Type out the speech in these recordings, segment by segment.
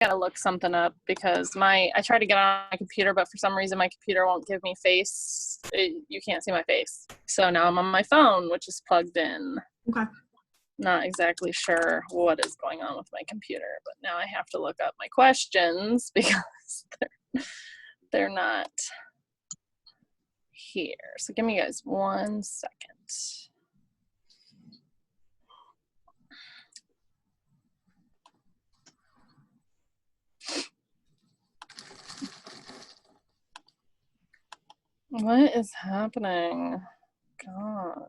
gotta look something up because I tried to get on my computer, but for some reason my computer won't give me face. You can't see my face. So now I'm on my phone, which is plugged in. Okay. Not exactly sure what is going on with my computer, but now I have to look up my questions because they're not here. So give me guys 1 second. What is happening? God.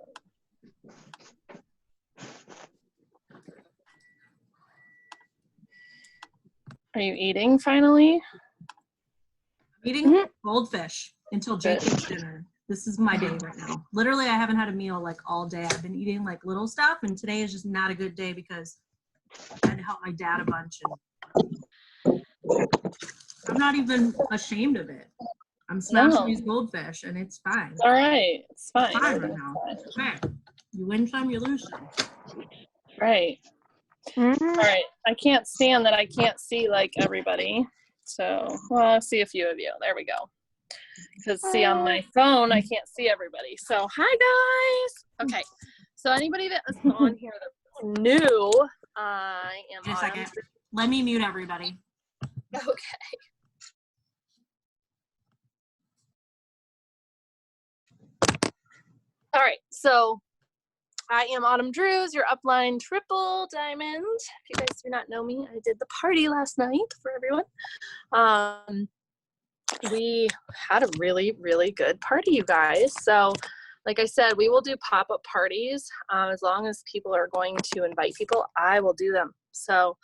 Are you eating finally? I'm eating goldfish until Jake eats dinner. This is my day right now. Literally, I haven't had a meal like all day. I've been eating like little stuff, and today is just not a good day because I had to help my dad a bunch. And I'm not even ashamed of it. I'm smashing these goldfish, and it's fine. All right, it's fine. It's fine right now. Okay. You win some, you lose some. Right. All right. I can't stand that I can't see like everybody. So, well, I'll see a few of you. There we go. Because see on my phone, I can't see everybody. So, hi guys. Okay. So anybody that is on here that's new, I am. Wait a second. Let me mute everybody. Okay. All right. So I am Autumn Drews, your upline triple diamond. If you guys do not know me, I did the party last night for everyone. We had a really, really good party, you guys. So like I said, we will do pop-up parties. As long as people are going to invite people, I will do them. So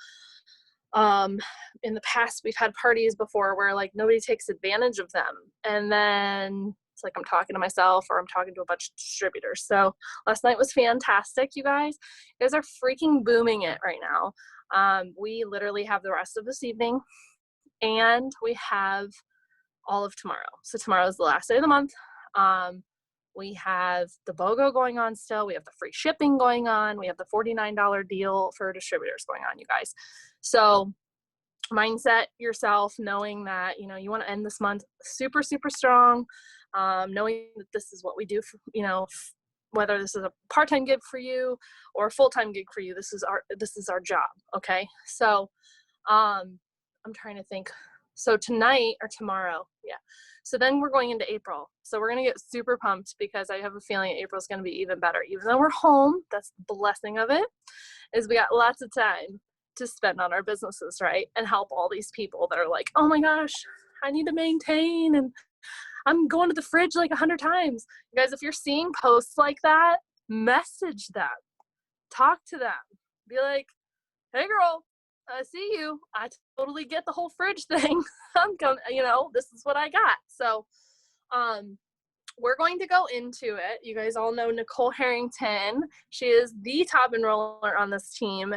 in the past, we've had parties before where like nobody takes advantage of them. And then it's like I'm talking to myself or I'm talking to a bunch of distributors. So last night was fantastic, you guys. You guys are freaking booming it right now. We literally have the rest of this evening and we have all of tomorrow. So tomorrow is the last day of the month. We have the BOGO going on still. We have the free shipping going on. We have the $49 deal for distributors going on, you guys. So mindset yourself knowing that, you know, you want to end this month super, super strong. Knowing that this is what we do for, you know, whether this is a part-time gig for you or a full-time gig for you, this is our job. Okay. So, I'm trying to think. So tonight or tomorrow. Yeah. So then we're going into April. So we're going to get super pumped because I have a feeling April is going to be even better. Even though we're home, that's the blessing of it, is we got lots of time to spend on our businesses, right? And help all these people that are like, oh my gosh, I need to maintain and I'm going to the fridge like 100 times. You guys, if you're seeing posts like that, message them, talk to them, be like, hey girl, I see you. I totally get the whole fridge thing. I'm going, you know, this is what I got. So, we're going to go into it. You guys all know Nikole Harrington. She is the top enroller on this team.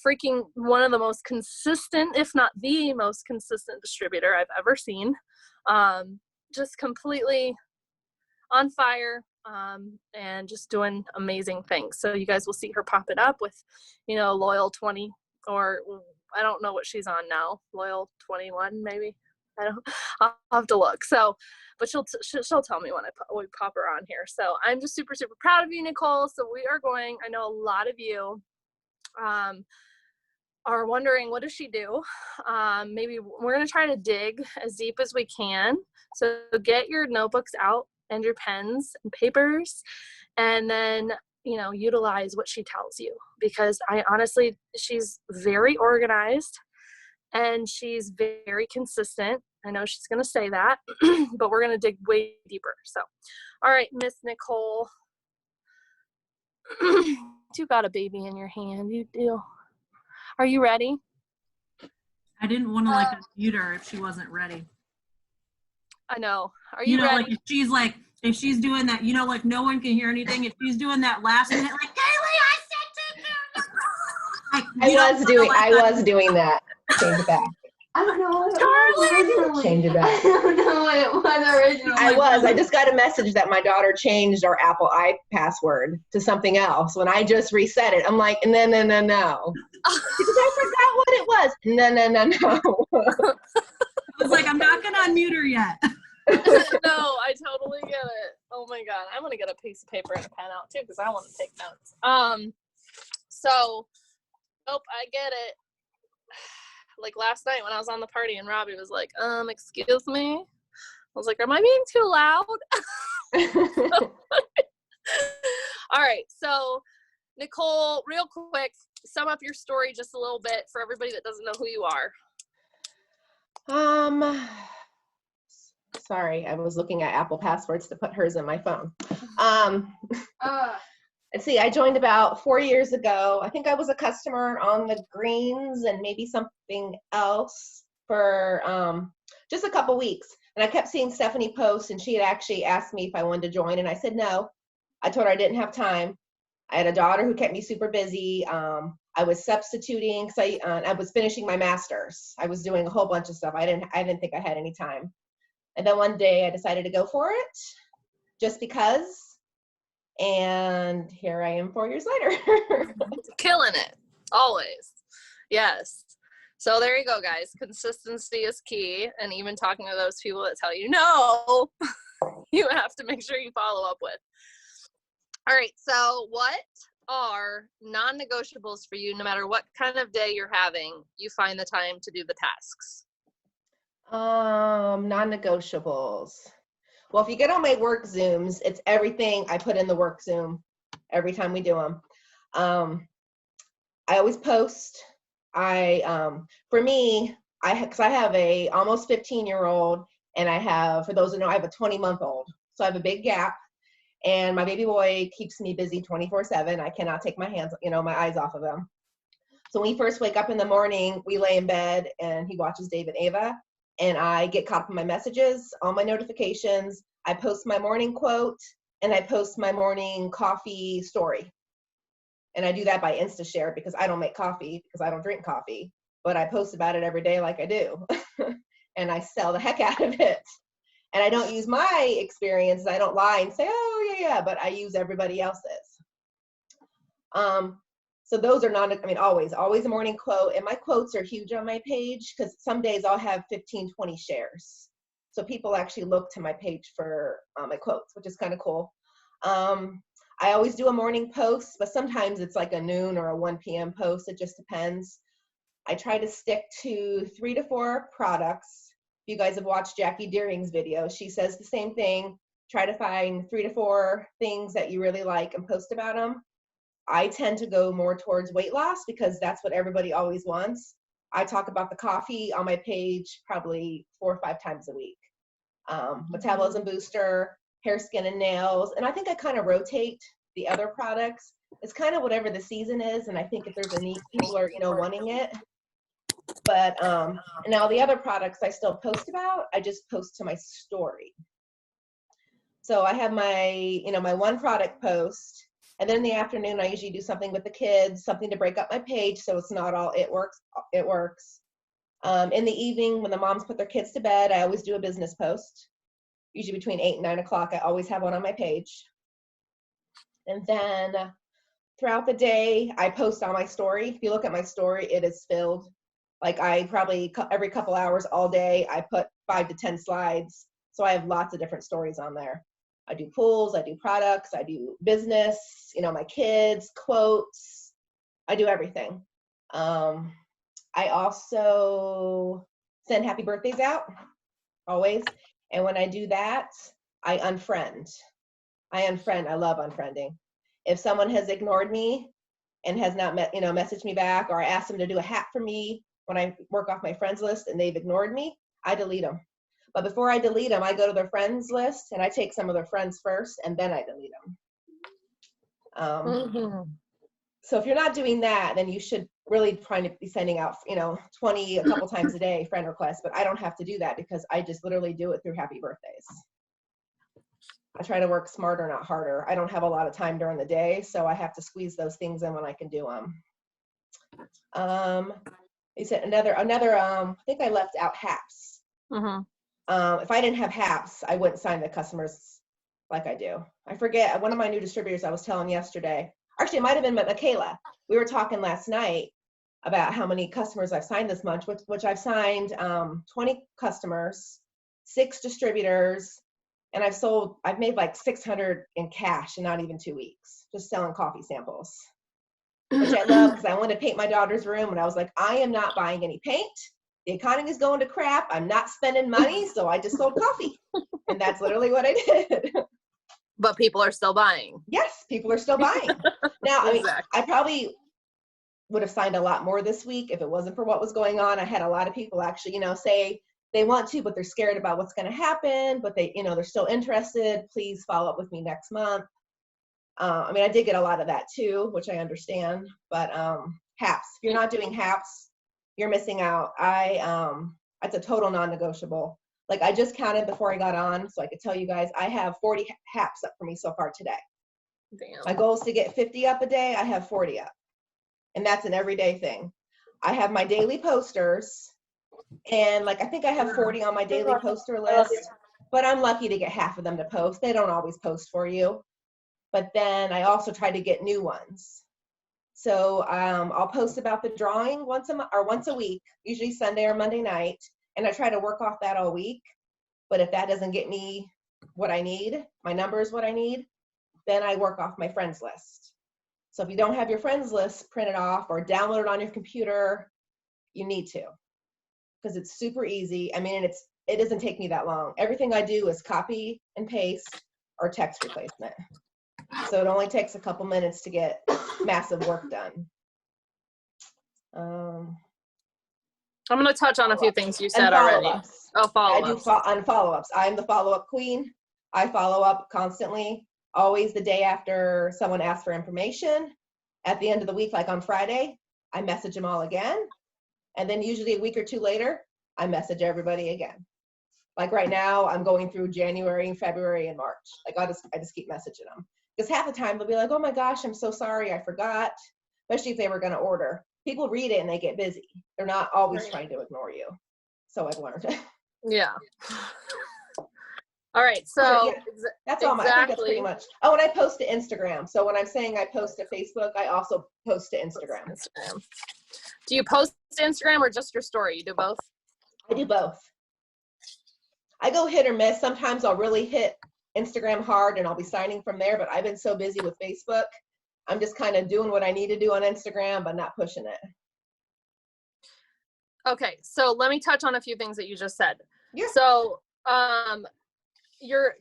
Freaking one of the most consistent, if not the most consistent distributor I've ever seen. Just completely on fire and just doing amazing things. So you guys will see her pop it up with, you know, Loyal 20, or I don't know what she's on now. Loyal 21 maybe. I'll have to look. So, but she'll tell me when we pop her on here. So I'm just super, super proud of you, Nikole. So we are going, I know a lot of you are wondering, what does she do? Maybe we're going to try to dig as deep as we can. So get your notebooks out and your pens and papers, and then, you know, utilize what she tells you, because she's very organized and she's very consistent. I know she's going to say that, but we're going to dig way deeper. So, all right, Miss Nikole, you got a baby in your hand. You do. Are you ready? I didn't want to like unmute her if she wasn't ready. I know. Are you ready? Like if she's doing that, you know, like no one can hear anything. If she's doing that last minute, like, Kaylee, I said to you. I was doing that. Change it back. I don't know what it Charlie! was originally. Change it back. I don't know what it was originally. I just got a message that my daughter changed our Apple password to something else. When I just reset it, I'm like, no. Because I forgot what it was. No. I was like, I'm not gonna unmute her yet. No, I totally get it. Oh my God. I'm going to get a piece of paper and a pen out too because I want to take notes. So, nope, I get it. Like last night when I was on the party and Robbie was like, excuse me. I was like, am I being too loud? All right. So, Nikole, real quick, sum up your story just a little bit for everybody that doesn't know who you are. Sorry, I was looking at Apple passwords to put hers in my phone. Let's see, I joined about 4 years ago. I think I was a customer on the greens and maybe something else for just a couple weeks. And I kept seeing Stephanie post, and she had actually asked me if I wanted to join, and I said no. I told her I didn't have time. I had a daughter who kept me super busy. I was substituting because I was finishing my master's. I was doing a whole bunch of stuff. I didn't think I had any time. And then one day I decided to go for it just because. And here I am 4 years later. Killing it. Always. Yes. So there you go, guys. Consistency is key. And even talking to those people that tell you no, you have to make sure you follow up with. All right. So what are non-negotiables for you, no matter what kind of day you're having, you find the time to do the tasks? Non-negotiables. Well, if you get on my work Zooms, it's everything I put in the work Zoom every time we do them. I always post. For me, because I have a almost 15-year-old, and I have, for those who know, I have a 20-month-old. So I have a big gap, and my baby boy keeps me busy 24/7. I cannot take my eyes off of him. So when we first wake up in the morning, we lay in bed, and he watches Dave and Ava. And I get caught up in my messages, all my notifications. I post my morning quote, and I post my morning coffee story. And I do that by InstaShare because I don't make coffee because I don't drink coffee. But I post about it every day like I do. And I sell the heck out of it. And I don't use my experience. I don't lie and say, oh, yeah, but I use everybody else's. So those are always a morning quote. And my quotes are huge on my page because some days I'll have 15, 20 shares. So people actually look to my page for my quotes, which is kind of cool. I always do a morning post, but sometimes it's like a noon or a 1 p.m. post. It just depends. I try to stick to 3 to 4 products. If you guys have watched Jackie Deering's video, she says the same thing. Try to find 3 to 4 things that you really like and post about them. I tend to go more towards weight loss because that's what everybody always wants. I talk about the coffee on my page probably 4 or 5 times a week. Metabolism booster, hair, skin, and nails. And I think I kind of rotate the other products. It's kind of whatever the season is. And I think if there's a need, people are, wanting it. But now the other products I still post about, I just post to my story. So I have my, my one product post. And then in the afternoon, I usually do something with the kids, something to break up my page so it's not all it works. In the evening, when the moms put their kids to bed, I always do a business post. Usually between 8 and 9 o'clock, I always have one on my page. And then throughout the day, I post on my story. If you look at my story, it is filled. Like I probably every couple hours all day, I put 5 to 10 slides. So I have lots of different stories on there. I do pools, I do products, I do business, my kids, quotes, I do everything. I also send happy birthdays out, always. And when I do that, I unfriend. I love unfriending. If someone has ignored me and has not messaged me back, or I ask them to do a hat for me when I work off my friends list and they've ignored me, I delete them. But before I delete them, I go to their friends list and I take some of their friends first and then I delete them. So if you're not doing that, then you should really try to be sending out, 20 a couple times a day friend requests. But I don't have to do that because I just literally do it through happy birthdays. I try to work smarter, not harder. I don't have a lot of time during the day, so I have to squeeze those things in when I can do them. You said another, I think I left out HAPs. If I didn't have HAPs, I wouldn't sign the customers like I do. I forget, one of my new distributors I was telling yesterday, actually it might have been Michaela. We were talking last night about how many customers I've signed this month, which I've signed 20 customers, 6 distributors, and I've made like 600 in cash in not even 2 weeks, just selling coffee samples, which I love because I wanted to paint my daughter's room, and I was like, I am not buying any paint. The economy is going to crap. I'm not spending money, so I just sold coffee. And that's literally what I did. But people are still buying. Yes, people are still buying. Now, I mean, Exactly. I probably would have signed a lot more this week if it wasn't for what was going on. I had a lot of people actually, say they want to, but they're scared about what's going to happen, but they, they're still interested. Please follow up with me next month. I mean, I did get a lot of that too, which I understand, but HAPs, if you're not doing HAPs, you're missing out. It's a total non-negotiable. Like I just counted before I got on, so I could tell you guys, I have 40 HAPs up for me so far today. Damn. My goal is to get 50 up a day. I have 40 up. And that's an everyday thing. I have my daily posters, and like I think I have 40 on my daily poster list, but I'm lucky to get half of them to post. They don't always post for you. But then I also try to get new ones. So I'll post about the drawing once a week, usually Sunday or Monday night, and I try to work off that all week. But if that doesn't get me what I need, my number is what I need, then I work off my friends list. So if you don't have your friends list printed off or download it on your computer, you need to, because it's super easy. I mean, it doesn't take me that long. Everything I do is copy and paste or text replacement. So it only takes a couple minutes to get massive work done. I'm going to touch on a few things you said already. Oh, follow-ups. I do on follow-ups. I'm the follow-up queen. I follow up constantly, always the day after someone asks for information. At the end of the week, like on Friday, I message them all again. And then usually a week or two later, I message everybody again. Like right now, I'm going through January, February, and March. Like I just keep messaging them. Because half the time they'll be like, oh my gosh, I'm so sorry, I forgot. Especially if they were going to order. People read it and they get busy. They're not always trying to ignore you. So I've learned. Yeah. All right. So that's all. I think that's pretty much. Oh, and I post to Instagram. So when I'm saying I post to Facebook, I also post to Instagram. Do you post to Instagram or just your story? You do both? I do both. I go hit or miss. Sometimes I'll really hit Instagram hard and I'll be signing from there, but I've been so busy with Facebook. I'm just kind of doing what I need to do on Instagram, but not pushing it. Okay. So let me touch on a few things that you just said. Yeah. So, you're,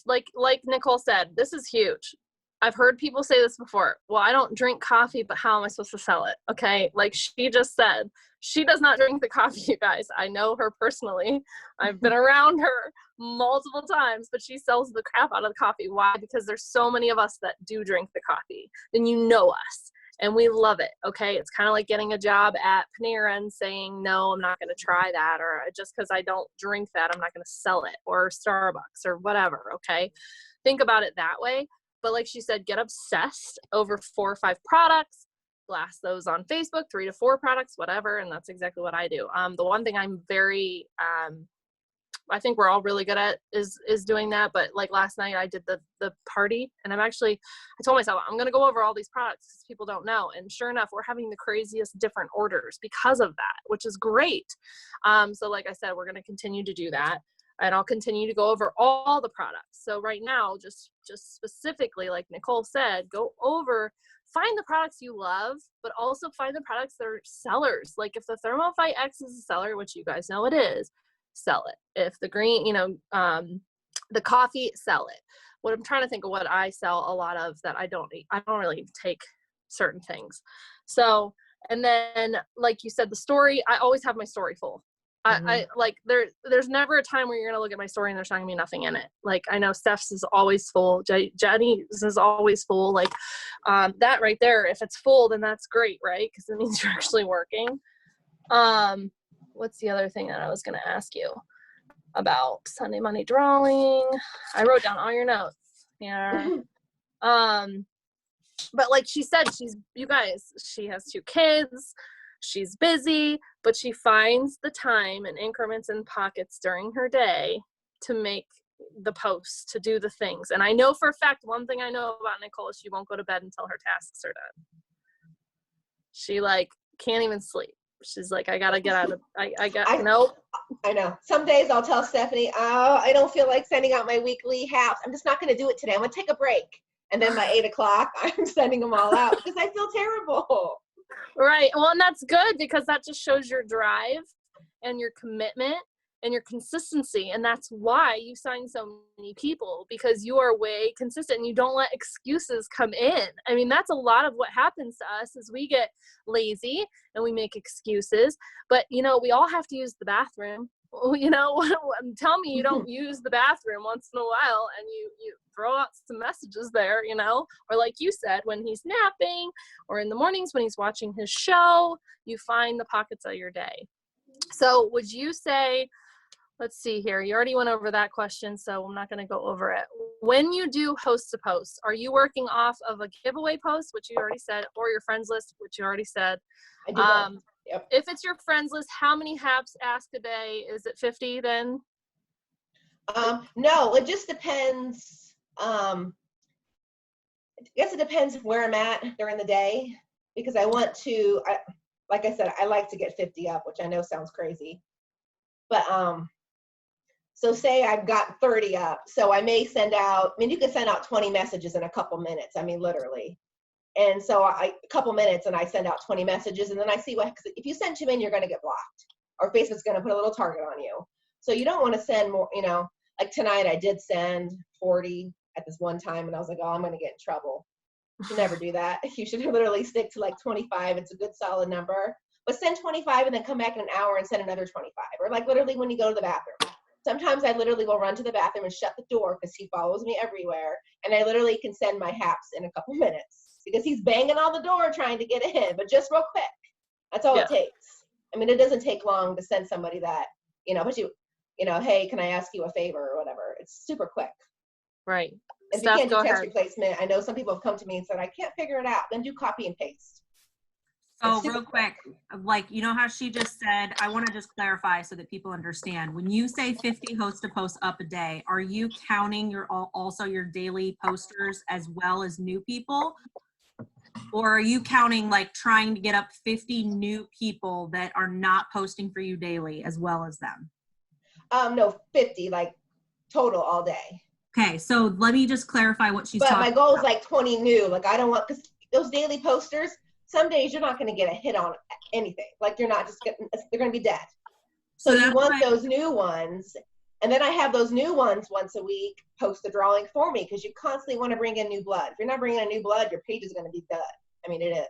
like Nikole said, this is huge. I've heard people say this before. Well, I don't drink coffee, but how am I supposed to sell it? Okay. Like she just said, she does not drink the coffee, you guys. I know her personally. I've been around her multiple times, but she sells the crap out of the coffee. Why? Because there's so many of us that do drink the coffee. Then you know us and we love it. Okay. It's kind of like getting a job at Panera and saying, no, I'm not going to try that. Or just because I don't drink that, I'm not going to sell it, or Starbucks or whatever. Okay. Think about it that way. But like she said, get obsessed over 4 or 5 products, blast those on Facebook, 3 to 4 products, whatever. And that's exactly what I do. The one thing I'm very, I think we're all really good at is doing that. But like last night I did the party, and I told myself, I'm going to go over all these products because people don't know. And sure enough, we're having the craziest different orders because of that, which is great. So like I said, we're going to continue to do that. And I'll continue to go over all the products. So right now, just specifically, like Nikole said, go over, find the products you love, but also find the products that are sellers. Like if the Thermofite X is a seller, which you guys know it is, sell it. If the green, the coffee, sell it. What I'm trying to think of what I sell a lot of that I don't really take certain things. So, and then like you said, the story, I always have my story full. I like there's never a time where you're going to look at my story and there's not going to be nothing in it. Like I know Steph's is always full. Jenny's is always full. Like that right there, if it's full, then that's great, right? Because it means you're actually working. What's the other thing that I was going to ask you about? Sunday money drawing. I wrote down all your notes. Yeah. But like she said, she has 2 kids. she's busy, but she finds the time and increments and pockets during her day to make the posts, to do the things. And I know for a fact, one thing I know about Nikole is she won't go to bed until her tasks are done. She like can't even sleep. She's like, I gotta get out of, nope. I know. Some days I'll tell Stephanie, oh, I don't feel like sending out my weekly haps. I'm just not going to do it today. I'm going to take a break. And then by 8 o'clock, I'm sending them all out because I feel terrible. Right. Well, and that's good because that just shows your drive and your commitment and your consistency. And that's why you sign so many people, because you are way consistent and you don't let excuses come in. I mean, that's a lot of what happens to us is we get lazy and we make excuses, but you know, we all have to use the bathroom. You know, tell me you don't use the bathroom once in a while and you throw out some messages there, you know, or like you said, when he's napping or in the mornings when he's watching his show, you find the pockets of your day. So would you say, let's see here, you already went over that question, so I'm not going to go over it. When you do host to post, are you working off of a giveaway post, which you already said, or your friends list, which you already said? I do both. Yep. If it's your friends list, how many haps asked a day? Is it 50 then? No, it just depends. I guess it depends where I'm at during the day, because I want to, like I said, I like to get 50 up, which I know sounds crazy. But so say I've got 30 up, so I may send out, I mean, you can send out 20 messages in a couple minutes, I mean, literally. And so a couple minutes and I send out 20 messages, and then I see what, cause if you send too many, you're going to get blocked, or Facebook's going to put a little target on you. So you don't want to send more, you know, like tonight I did send 40 at this one time, and I was like, oh, I'm going to get in trouble. You should never do that. You should literally stick to like 25. It's a good solid number. But send 25 and then come back in an hour and send another 25. Or like literally when you go to the bathroom. Sometimes I literally will run to the bathroom and shut the door because he follows me everywhere. And I literally can send my haps in a couple minutes because he's banging on the door trying to get in, but just real quick. That's all it takes. I mean, it doesn't take long to send somebody that, you know, but you know, hey, can I ask you a favor or whatever? It's super quick. Right. If you can't do text replacement, I know some people have come to me and said, I can't figure it out. Then do copy and paste. So real quick, like, you know how she just said, I want to just clarify so that people understand. When you say 50 host to post up a day, are you counting also your daily posters as well as new people? Or are you counting like trying to get up 50 new people that are not posting for you daily as well as them? No, 50, like total all day. Okay, so let me just clarify what she's talking about. But my goal is like 20 new. Like I don't want, because those daily posters, some days you're not going to get a hit on anything. Like you're not just getting, they're going to be dead. So you want those new ones. And then I have those new ones once a week post the drawing for me, because you constantly want to bring in new blood. If you're not bringing in new blood, your page is going to be dead. I mean, it is.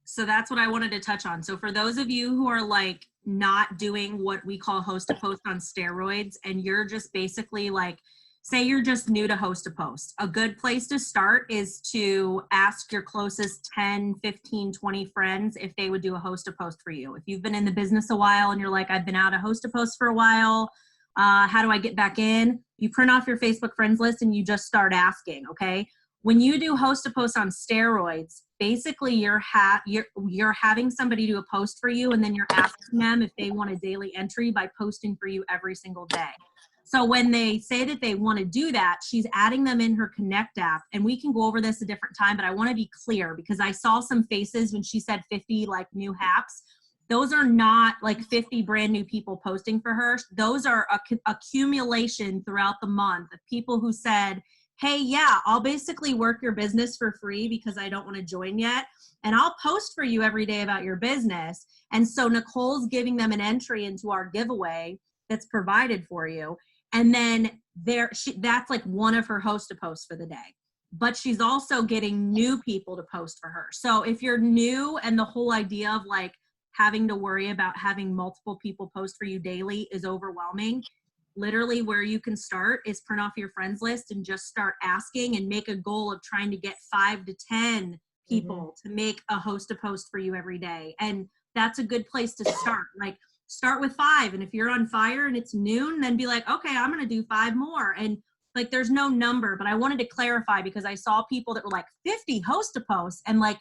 So that's what I wanted to touch on. So for those of you who are like not doing what we call host to post on steroids, and you're just basically like, say you're just new to host to post, a good place to start is to ask your closest 10, 15, 20 friends if they would do a host to post for you. If you've been in the business a while and you're like, I've been out of host to post for a while, how do I get back in? You print off your Facebook friends list and you just start asking, okay? When you do host to post on steroids, basically you're having somebody do a post for you, and then you're asking them if they want a daily entry by posting for you every single day. So when they say that they want to do that, she's adding them in her Connect app, and we can go over this a different time, but I want to be clear because I saw some faces when she said 50 like new haps. Those are not like 50 brand new people posting for her. Those are accumulation throughout the month of people who said, hey, yeah, I'll basically work your business for free because I don't want to join yet. And I'll post for you every day about your business. And so Nicole's giving them an entry into our giveaway that's provided for you. And then that's like one of her host to post for the day. But she's also getting new people to post for her. So if you're new and the whole idea of like having to worry about having multiple people post for you daily is overwhelming, literally where you can start is print off your friends list and just start asking and make a goal of trying to get 5 to 10 people to make a host to post for you every day. And that's a good place to start. Like start with 5. And if you're on fire and it's noon, then be like, okay, I'm going to do 5 more. And like, there's no number, but I wanted to clarify because I saw people that were like 50 host to post. And like,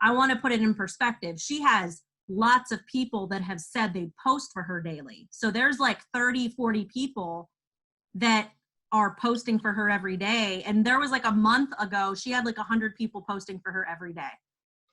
I want to put it in perspective. She has lots of people that have said they post for her daily. So there's like 30, 40 people that are posting for her every day. And there was like a month ago, she had like 100 people posting for her every day.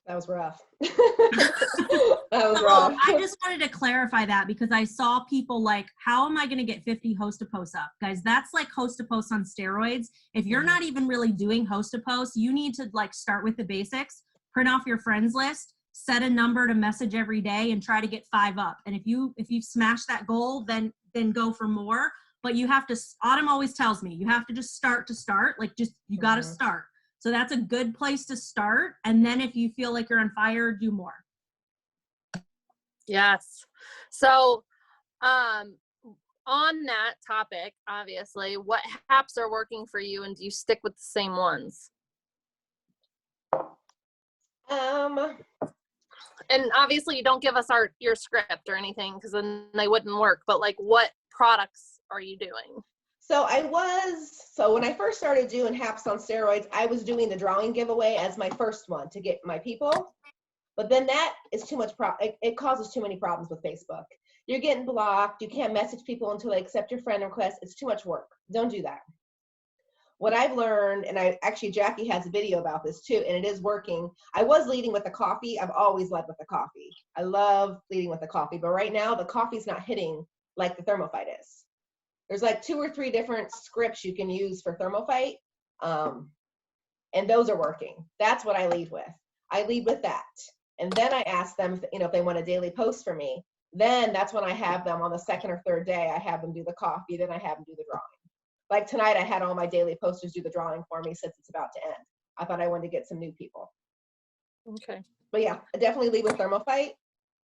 That was rough. That was rough. I just wanted to clarify that because I saw people like, how am I going to get 50 host to posts up? Guys, that's like host to posts on steroids. If you're not even really doing host to posts, you need to like start with the basics, print off your friends list, set a number to message every day and try to get 5 up. And if you smash that goal, then go for more. But you have to, Autumn always tells me, you have to just start, like just, you got to start. So that's a good place to start. And then if you feel like you're on fire, do more. Yes. So on that topic, obviously, what apps are working for you and do you stick with the same ones? And obviously you don't give us your script or anything because then they wouldn't work, but like what products are you doing? So when I first started doing Haps on Steroids, I was doing the drawing giveaway as my first one to get my people. But then that is too much, it causes too many problems with Facebook. You're getting blocked. You can't message people until they accept your friend request. It's too much work. Don't do that. What I've learned, and Jackie has a video about this too, and it is working. I was leading with the coffee. I've always led with the coffee. I love leading with the coffee, but right now the coffee's not hitting like the Thermophyte is. There's like 2 or 3 different scripts you can use for Thermophyte, and those are working. That's what I lead with. I lead with that. And then I ask them, if they want a daily post for me. Then that's when I have them on the 2nd or 3rd day. I have them do the coffee. Then I have them do the drawing. Like tonight, I had all my daily posters do the drawing for me since it's about to end. I thought I wanted to get some new people. Okay. But yeah, I definitely lead with Thermophyte.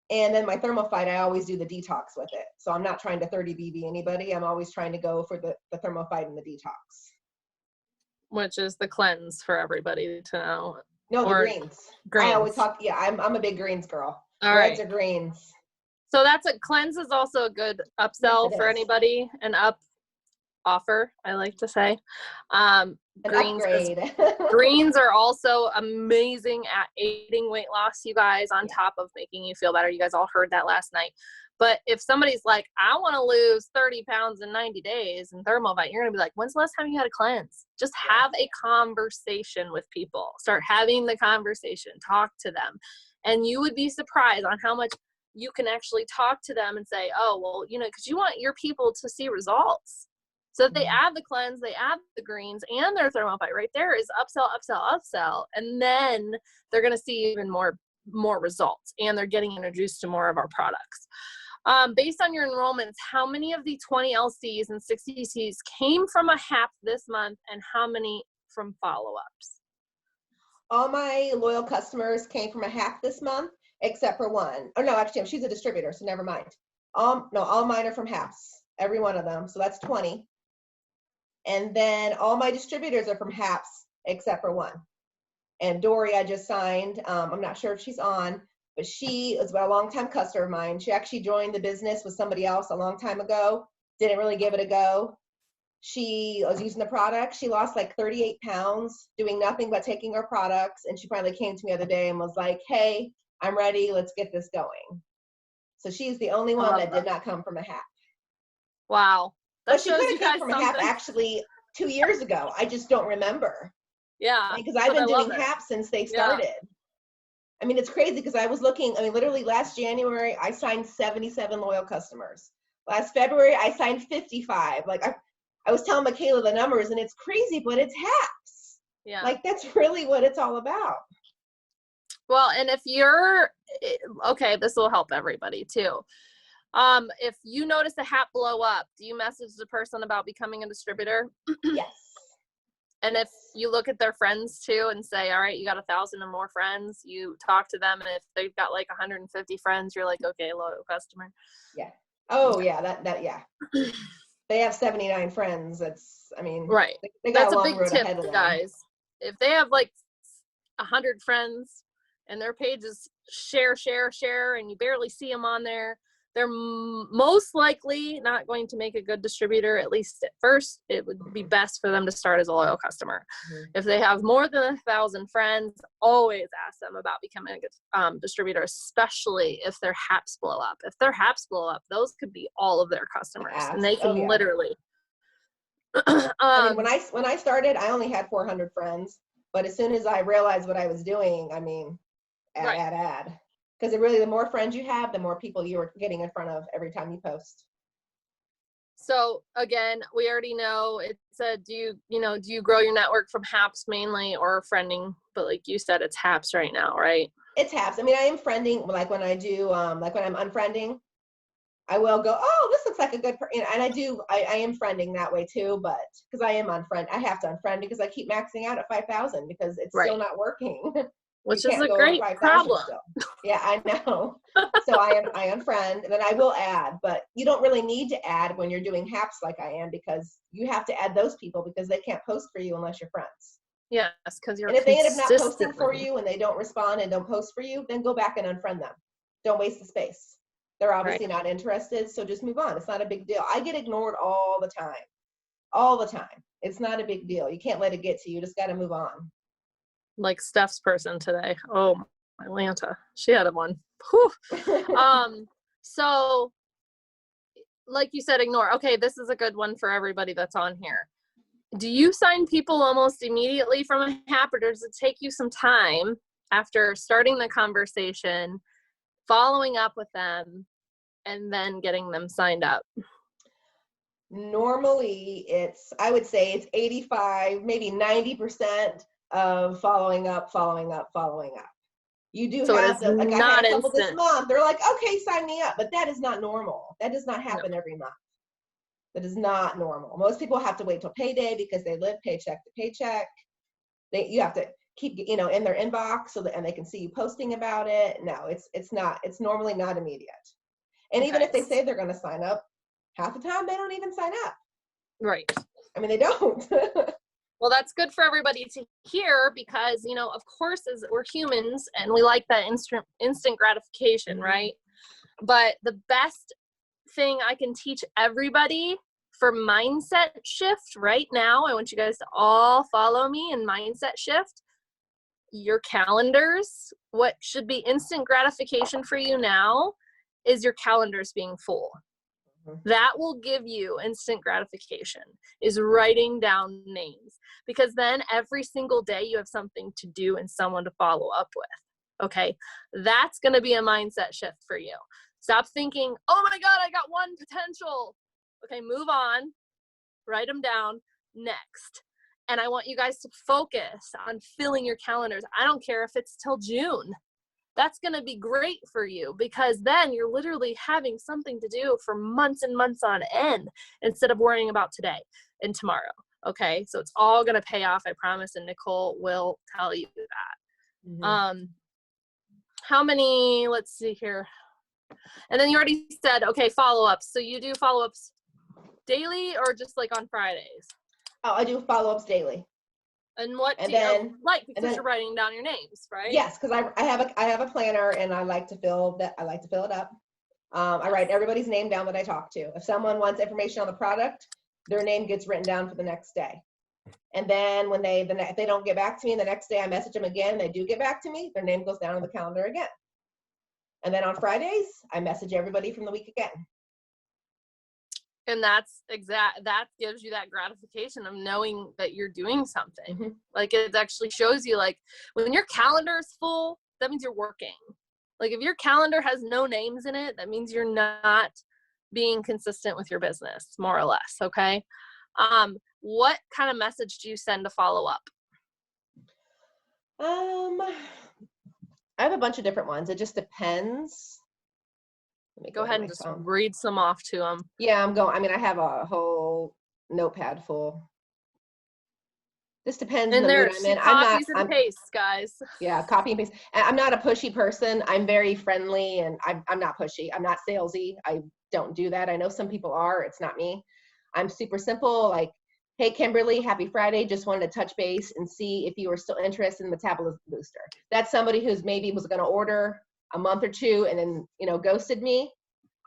And then my Thermophyte, I always do the detox with it. So I'm not trying to 30 BB anybody. I'm always trying to go for the Thermophyte and the detox. Which is the cleanse for everybody to know. No, the greens. I always talk, I'm a big greens girl. All Reds right. or greens. So cleanse is also a good upsell for anybody, an offer, I like to say. Greens are also amazing at aiding weight loss, you guys, on top of making you feel better. You guys all heard that last night. But if somebody's like, I want to lose 30 pounds in 90 days in Thermophyte, you're going to be like, when's the last time you had a cleanse? Just have a conversation with people. Start having the conversation. Talk to them. And you would be surprised on how much you can actually talk to them and say, oh, well, because you want your people to see results. So if they add the cleanse, they add the greens and their Thermophyte, right there is upsell, upsell, upsell. And then they're going to see even more results, and they're getting introduced to more of our products. Based on your enrollments, how many of the 20 LCs and 60 Cs came from a HAP this month, and how many from follow-ups? All my loyal customers came from a HAP this month, except for one. Oh no, actually, she's a distributor, so never mind. All mine are from HAPs, every one of them. So that's 20. And then all my distributors are from HAPs, except for one. And Dory, I just signed. I'm not sure if she's on, but she is a longtime customer of mine. She actually joined the business with somebody else a long time ago. Didn't really give it a go. She was using the product. She lost like 38 pounds doing nothing but taking our products. And she finally came to me the other day and was like, hey, I'm ready. Let's get this going. So she's the only one that did not come from a HAP. Wow. But she could have come from a HAP actually 2 years ago. I just don't remember. Yeah. Because I've been doing HAP since they started. Yeah. I mean, it's crazy because I was looking, literally last January, I signed 77 loyal customers. Last February, I signed 55. Like I was telling Michaela the numbers, and it's crazy, but it's HAPs. Yeah. Like that's really what it's all about. Well, and if you're, okay, this will help everybody too. If you notice a HAP blow up, do you message the person about becoming a distributor? Yes. And if you look at their friends too and say, all right, you got 1,000 or more friends, you talk to them. And if they've got like 150 friends, you're like, okay, loyal customer. Yeah. Oh yeah. That yeah. They have 79 friends. Right. They got That's a long big road tip, ahead of them. guys. If they have like 100 friends and their page is share, and you barely see them on there, they're most likely not going to make a good distributor, at least at first. It would be best for them to start as a loyal customer. If they have more than 1,000 friends, always ask them about becoming a good distributor, especially if their haps blow up. If their haps blow up, those could be all of their customers, and they can literally. I mean, when I started, I only had 400 friends, but as soon as I realized what I was doing, I mean, add. Because really, the more friends you have, the more people you're getting in front of every time you post. So again, we already know it said, do you grow your network from haps mainly or friending? But like you said, it's haps right now, right? It's haps. I mean, I am friending, like when I do, like when I'm unfriending, I will go, oh, this looks like a good, and I am friending that way too, but because I am I have to unfriend because I keep maxing out at 5,000 because it's still not working. Which is a great problem. Yeah, I know. So I unfriend, and then I will add, but you don't really need to add when you're doing haps like I am, because you have to add those people because they can't post for you unless you're friends. Yes, because you're. And if they end up not posting for you and they don't respond and don't post for you, then go back and unfriend them. Don't waste the space. They're obviously not interested, so just move on. It's not a big deal. I get ignored all the time. All the time. It's not a big deal. You can't let it get to you. You just got to move on. Like Steph's person today. Oh, Atlanta. She had one. So like you said, ignore. Okay, this is a good one for everybody that's on here. Do you sign people almost immediately from a hap, or does it take you some time after starting the conversation, following up with them, and then getting them signed up? Normally I would say it's 85, maybe 90% of following up. You do have the, like I had a couple this month, they're like, okay, sign me up, but that is not normal. That does not happen every month. That is not normal. Most people have to wait till payday because they live paycheck to paycheck. You have to keep, in their inbox so that, and they can see you posting about it. No, it's normally not immediate. And even if they say they're going to sign up, half the time they don't even sign up. Right. I mean, they don't. Well, that's good for everybody to hear because, of course, as we're humans and we like that instant gratification, right? But the best thing I can teach everybody for mindset shift right now, I want you guys to all follow me in mindset shift. Your calendars, what should be instant gratification for you now is your calendars being full. That will give you instant gratification, is writing down names, because then every single day you have something to do and someone to follow up with. Okay, that's going to be a mindset shift for you. Stop thinking, oh my God, I got one potential. Okay, move on, write them down, next. And I want you guys to focus on filling your calendars. I don't care if it's till June. That's going to be great for you because then you're literally having something to do for months and months on end instead of worrying about today and tomorrow. Okay, so it's all going to pay off, I promise, and Nikole will tell you that. How many, let's see here. And then you already said, okay, follow-ups. So you do follow-ups daily or just like on Fridays? Oh, I do follow-ups daily. And what do you like? Because you're writing down your names, right? Yes, because I have a planner and I like to fill it up. I write everybody's name down that I talk to. If someone wants information on the product, their name gets written down for the next day. And then when if they don't get back to me, the next day I message them again, they do get back to me, their name goes down on the calendar again. And then on Fridays, I message everybody from the week again. And that gives you that gratification of knowing that you're doing something. Like it actually shows you, like when your calendar is full, that means you're working. Like if your calendar has no names in it, that means you're not being consistent with your business, more or less. Okay. What kind of message do you send to follow up? I have a bunch of different ones. It just depends. Go ahead and just read some off to them. Yeah, I have a whole notepad full. This depends on the mood I'm in. Copies and pastes, guys. Yeah, copy and paste. I'm not a pushy person. I'm very friendly, and I'm not pushy. I'm not salesy. I don't do that. I know some people are. It's not me. I'm super simple. Like, hey, Kimberly, happy Friday. Just wanted to touch base and see if you were still interested in the metabolism booster. That's somebody who's maybe was going to order a month or two and then, ghosted me.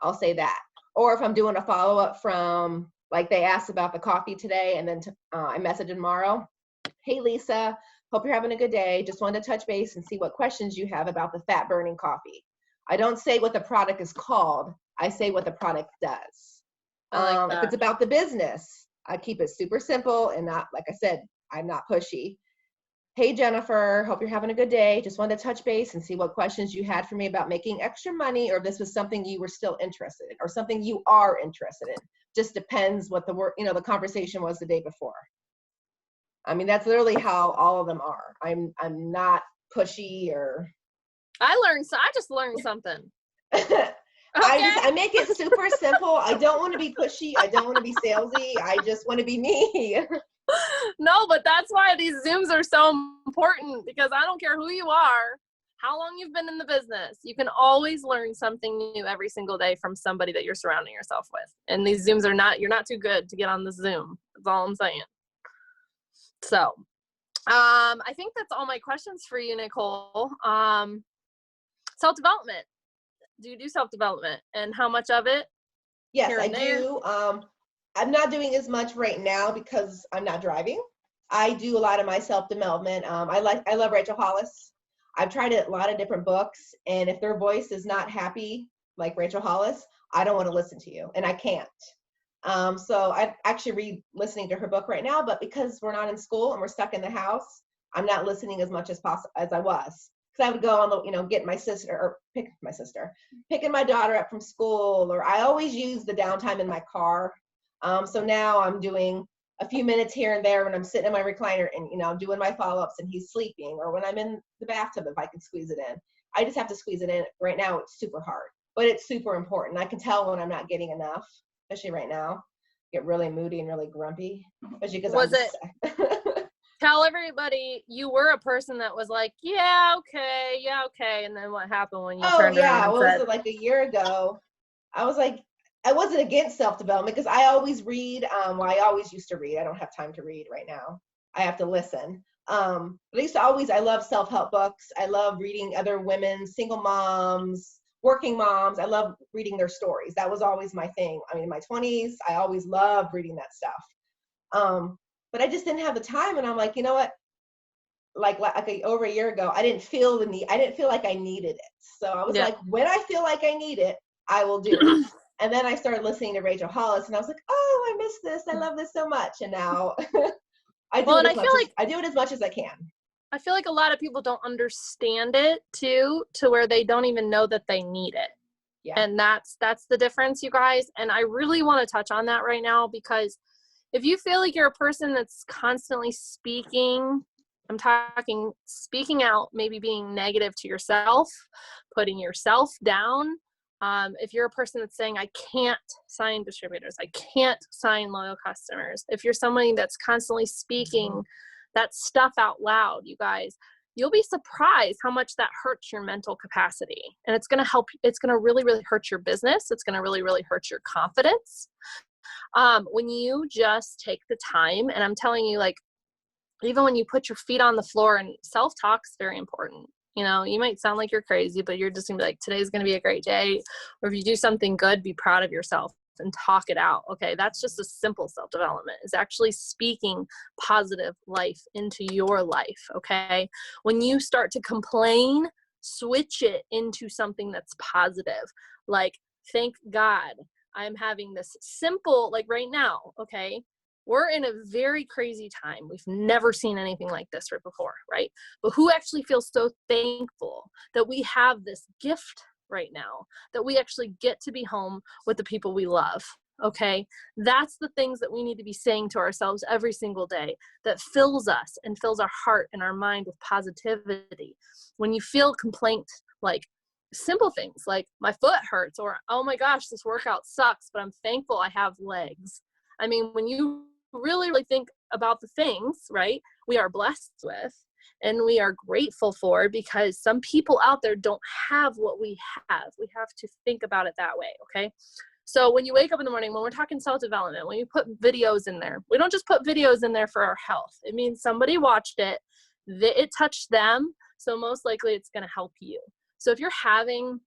I'll say that. Or if I'm doing a follow-up from, like they asked about the coffee today, and then I message tomorrow, hey Lisa, hope you're having a good day. Just wanted to touch base and see what questions you have about the fat burning coffee. I don't say what the product is called. I say what the product does. If it's about the business, I keep it super simple and not, like I said, I'm not pushy. Hey Jennifer, hope you're having a good day. Just wanted to touch base and see what questions you had for me about making extra money, or if this was something you were still interested in, or something you are interested in. Just depends what the conversation was the day before. I mean, that's literally how all of them are. I'm not pushy or. I just learned something. Okay. I make it super simple. I don't want to be pushy. I don't want to be salesy. I just want to be me. No, but that's why these Zooms are so important, because I don't care who you are, how long you've been in the business. You can always learn something new every single day from somebody that you're surrounding yourself with. And these Zooms you're not too good to get on the Zoom. That's all I'm saying. So, I think that's all my questions for you, Nikole. Self-development. Do you do self-development, and how much of it? Yes, I do. I'm not doing as much right now because I'm not driving. I do a lot of my self-development. I love Rachel Hollis. I've tried a lot of different books, and if their voice is not happy, like Rachel Hollis, I don't want to listen to you, and I can't. So I actually listening to her book right now, but because we're not in school and we're stuck in the house, I'm not listening as much as possible as I was. Because I would go on get my sister, or picking my daughter up from school, or I always use the downtime in my car. So now I'm doing a few minutes here and there when I'm sitting in my recliner and, I'm doing my follow-ups and he's sleeping, or when I'm in the bathtub, if I can squeeze it in. I just have to squeeze it in. Right now it's super hard, but it's super important. I can tell when I'm not getting enough, especially right now. Get really moody and really grumpy, especially because Tell everybody you were a person that was like, yeah, okay. And then what happened when you turned around and said, was it, like a year ago? I was like, I wasn't against self-development because I always read. I always used to read. I don't have time to read right now. I have to listen. But I love self-help books. I love reading other women, single moms, working moms. I love reading their stories. That was always my thing. I mean, in my 20s, I always loved reading that stuff. But I just didn't have the time. And I'm like, you know what? Like over a year ago, I didn't feel the need. I didn't feel like I needed it. So I was like, when I feel like I need it, I will do it. And then I started listening to Rachel Hollis, and I was like, oh, I miss this. I love this so much. And now I do it as much as I can. I feel like a lot of people don't understand it too, to where they don't even know that they need it. Yeah. And that's the difference, you guys. And I really want to touch on that right now, because if you feel like you're a person that's constantly speaking out, maybe being negative to yourself, putting yourself down. If you're a person that's saying, I can't sign distributors, I can't sign loyal customers. If you're somebody that's constantly speaking that stuff out loud, you guys, you'll be surprised how much that hurts your mental capacity. And it's going to really, really hurt your business. It's going to really, really hurt your confidence. When you just take the time, and I'm telling you, like, even when you put your feet on the floor, and self-talk is very important. You might sound like you're crazy, but you're just gonna be like, today's gonna be a great day. Or if you do something good, be proud of yourself and talk it out. Okay, that's just a simple self-development. It's actually speaking positive life into your life. Okay, when you start to complain, switch it into something that's positive. Like, thank God I'm having this simple, like right now, okay? We're in a very crazy time. We've never seen anything like this before, right? But who actually feels so thankful that we have this gift right now, that we actually get to be home with the people we love, okay? That's the things that we need to be saying to ourselves every single day that fills us and fills our heart and our mind with positivity. When you feel complaint, like simple things like my foot hurts, or, oh my gosh, this workout sucks, but I'm thankful I have legs. I mean, when you really, really think about the things, right, we are blessed with and we are grateful for, because some people out there don't have what we have. We have to think about it that way, okay? So when you wake up in the morning, when we're talking self-development, when you put videos in there, we don't just put videos in there for our health. It means somebody watched it, it touched them, so most likely it's going to help you. So if you're having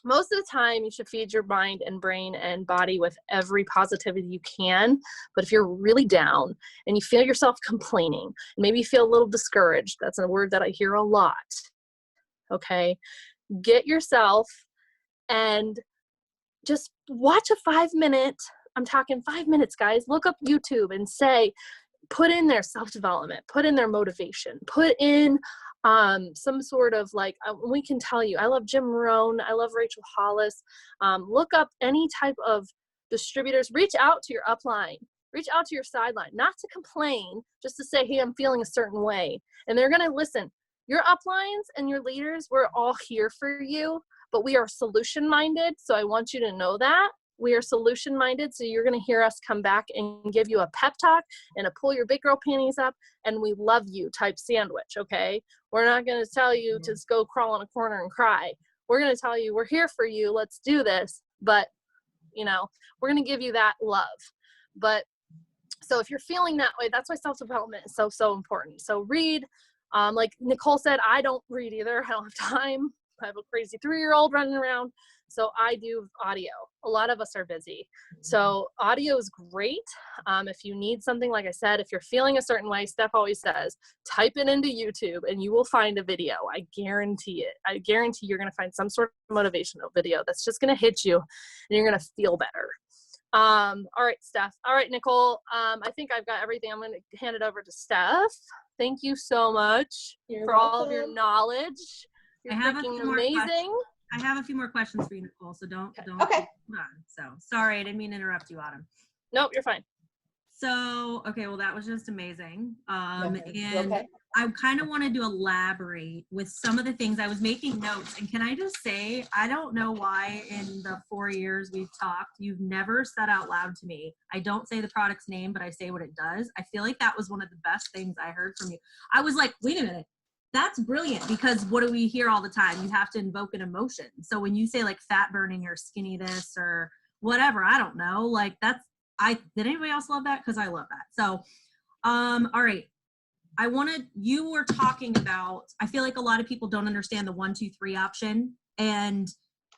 most of the time you should feed your mind and brain and body with every positivity you can. But if you're really down and you feel yourself complaining, maybe you feel a little discouraged, that's a word that I hear a lot. Okay. Get yourself and just watch a 5-minute, I'm talking 5 minutes, guys, look up YouTube and say, put in their self-development, put in their motivation, put in some sort of like, we can tell you, I love Jim Rohn, I love Rachel Hollis. Look up any type of distributors, reach out to your upline, reach out to your sideline, not to complain, just to say, hey, I'm feeling a certain way. And they're going to listen. Your uplines and your leaders, we're all here for you, but we are solution-minded. So I want you to know that. We are solution-minded, so you're going to hear us come back and give you a pep talk and a pull your big girl panties up and we love you type sandwich, okay? We're not going to tell you to just go crawl in a corner and cry. We're going to tell you we're here for you, let's do this, but, you know, we're going to give you that love. But so if you're feeling that way, that's why self-development is so important. So read, like Nikole said, I don't read either. I don't have time. I have a crazy 3-year-old running around. So I do audio. A lot of us are busy. So audio is great. If you need something, like I said, if you're feeling a certain way, Steph always says, type it into YouTube and you will find a video. I guarantee it. I guarantee you're going to find some sort of motivational video that's just going to hit you and you're going to feel better. All right, Steph. All right, Nikole. I think I've got everything. I'm going to hand it over to Steph. Thank you so much for all of your knowledge. You're freaking amazing. I have a few more questions for you, Nikole, so don't. Okay. Hold on. So sorry, I didn't mean to interrupt you, Autumn. Nope, you're fine. So, okay, well, that was just amazing. And Okay. I kind of wanted to elaborate with some of the things. I was making notes, and can I just say, I don't know why in the 4 years we've talked, you've never said out loud to me, I don't say the product's name, but I say what it does. I feel like that was one of the best things I heard from you. I was like, wait a minute. That's brilliant, because what do we hear all the time? You have to invoke an emotion. So when you say like fat burning or skinny this or whatever, I don't know, like did anybody else love that? Because I love that. So, all right. You were talking about, I feel like a lot of people don't understand the 1, 2, 3 option. And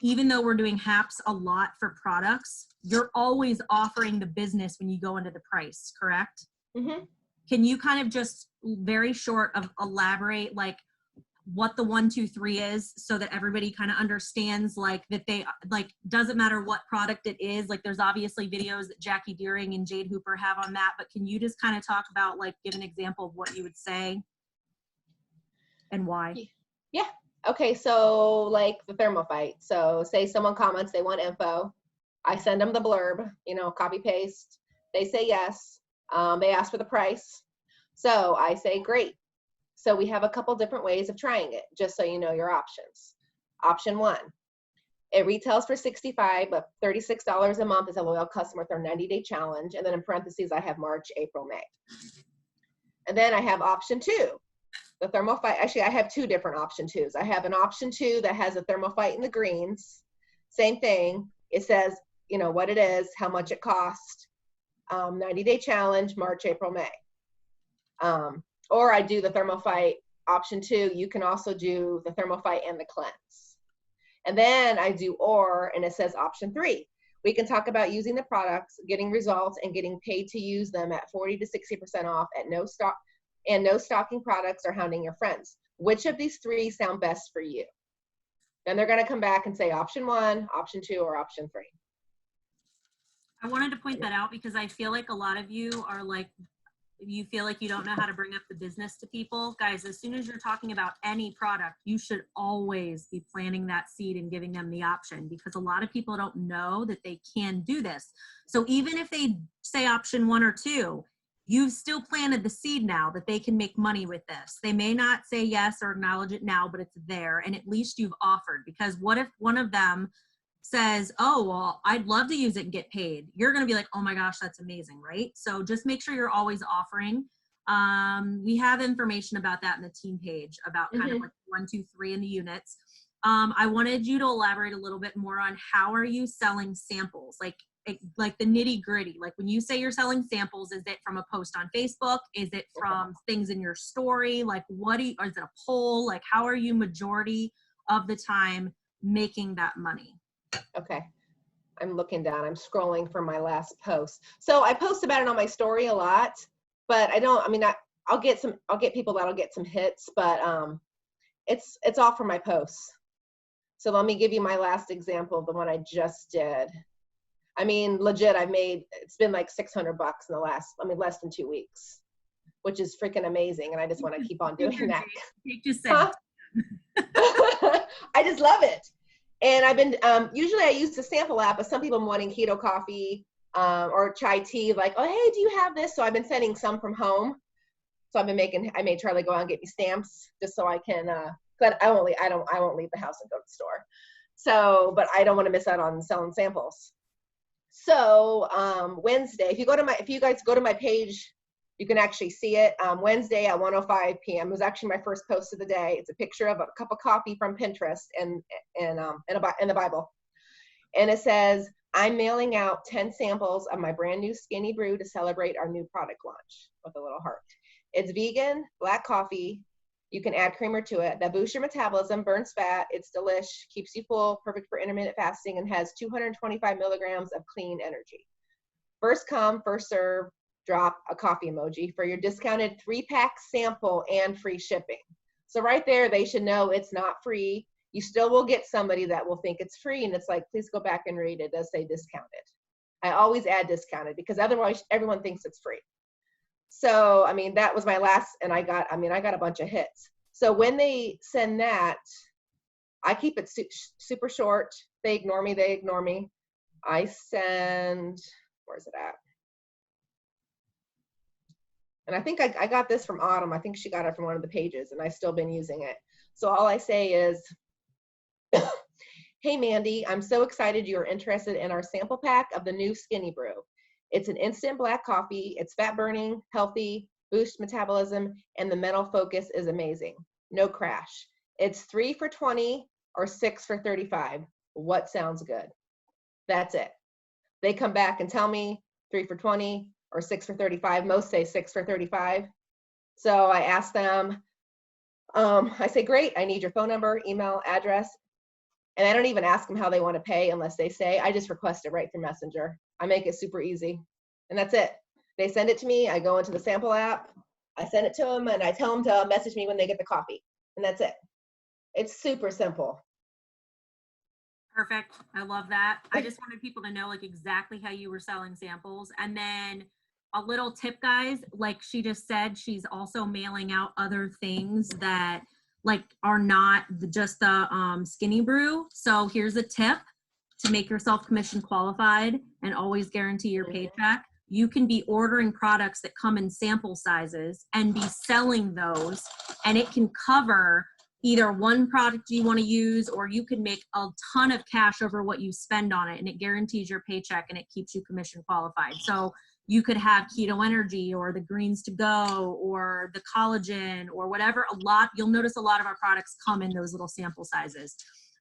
even though we're doing HAPs a lot for products, you're always offering the business when you go into the price, correct? Mm-hmm. Can you kind of just very short of elaborate like what the 1, 2, 3 is, so that everybody kind of understands like that they like, doesn't matter what product it is, like there's obviously videos that Jackie Deering and Jade Hooper have on that, but can you just kind of talk about like, give an example of what you would say and why? Yeah. Okay. So like the thermophyte. So say someone comments, they want info. I send them the blurb, copy paste. They say yes. They ask for the price. So I say, great. So we have a couple different ways of trying it, just so you know your options. Option 1, it retails for $65, but $36 a month is a loyal customer with our 90-day challenge. And then in parentheses, I have March, April, May. And then I have option 2, the thermophyte. Actually, I have 2 different option 2s. I have an option 2 that has a thermophyte in the greens. Same thing. It says, what it is, how much it costs, 90-day challenge, March, April, May. Or I do the thermophyte option 2. You can also do the thermophyte and the cleanse. And then I do and it says option 3. We can talk about using the products, getting results, and getting paid to use them at 40 to 60% off at no stock and no stocking products or hounding your friends. Which of these 3 sound best for you? Then they're going to come back and say option 1, option 2, or option 3. I wanted to point that out because I feel like a lot of you are like, you feel like you don't know how to bring up the business to people. Guys, as soon as you're talking about any product, you should always be planting that seed and giving them the option, because a lot of people don't know that they can do this. So even if they say option 1 or 2, you've still planted the seed now that they can make money with this. They may not say yes or acknowledge it now, but it's there, and at least you've offered. Because what if one of them says, oh, well, I'd love to use it and get paid? You're going to be like, oh my gosh, that's amazing, right? So just make sure you're always offering. We have information about that in the team page about kind of like 1, 2, 3 in the units. I wanted you to elaborate a little bit more on how are you selling samples, like the nitty gritty. Like when you say you're selling samples, is it from a post on Facebook? Is it from things in your story? Like or is it a poll? Like how are you majority of the time making that money. Okay. I'm looking down. I'm scrolling for my last post. So I post about it on my story a lot, but I'll get people that'll get some hits, but it's all for my posts. So let me give you my last example of the one I just did. I mean, legit, it's been like $600 in the less than 2 weeks, which is freaking amazing. And I just want to keep on doing that. Huh? I just love it. And I've been, usually I use the sample app, but some people are wanting keto coffee or chai tea, like, oh, hey, do you have this? So I've been sending some from home. So I made Charlie go out and get me stamps just so I can, but I won't leave the house and go to the store. So, but I don't want to miss out on selling samples. So Wednesday, if you guys go to my page, you can actually see it. Wednesday at 1:05 p.m. was actually my first post of the day. It's a picture of a cup of coffee from Pinterest and the Bible. And it says, I'm mailing out 10 samples of my brand new skinny brew to celebrate our new product launch, with a little heart. It's vegan, black coffee. You can add creamer to it. That boosts your metabolism, burns fat. It's delish, keeps you full, perfect for intermittent fasting, and has 225 milligrams of clean energy. First come, first serve, drop a coffee emoji for your discounted 3-pack sample and free shipping. So right there, they should know it's not free. You still will get somebody that will think it's free, and it's like, please go back and read it. It does say discounted. I always add discounted because otherwise everyone thinks it's free. So, I mean, that was my last, and I got a bunch of hits. So when they send that, I keep it super short. They ignore me. I send, where's it at? And I think I got this from Autumn. I think she got it from one of the pages, and I've still been using it. So all I say is, hey, Mandy, I'm so excited you're interested in our sample pack of the new Skinny Brew. It's an instant black coffee. It's fat burning, healthy, boosts metabolism, and the mental focus is amazing. No crash. It's 3 for $20 or 6 for $35. What sounds good? That's it. They come back and tell me 3 for $20 or 6 for $35. Most say 6 for $35. So I ask them, I say, great, I need your phone number, email, address. And I don't even ask them how they want to pay unless they say. I just request it right through Messenger. I make it super easy. And that's it. They send it to me. I go into the sample app. I send it to them, and I tell them to message me when they get the coffee. And that's it. It's super simple. Perfect. I love that. I just wanted people to know like exactly how you were selling samples. And then a little tip, guys, like she just said, she's also mailing out other things that like are not just the Skinny Brew. So here's a tip to make yourself commission qualified and always guarantee your paycheck. You can be ordering products that come in sample sizes and be selling those, and it can cover either one product you want to use, or you can make a ton of cash over what you spend on it, and it guarantees your paycheck and it keeps you commission qualified. So you could have keto energy or the greens to go or the collagen or whatever. You'll notice a lot of our products come in those little sample sizes.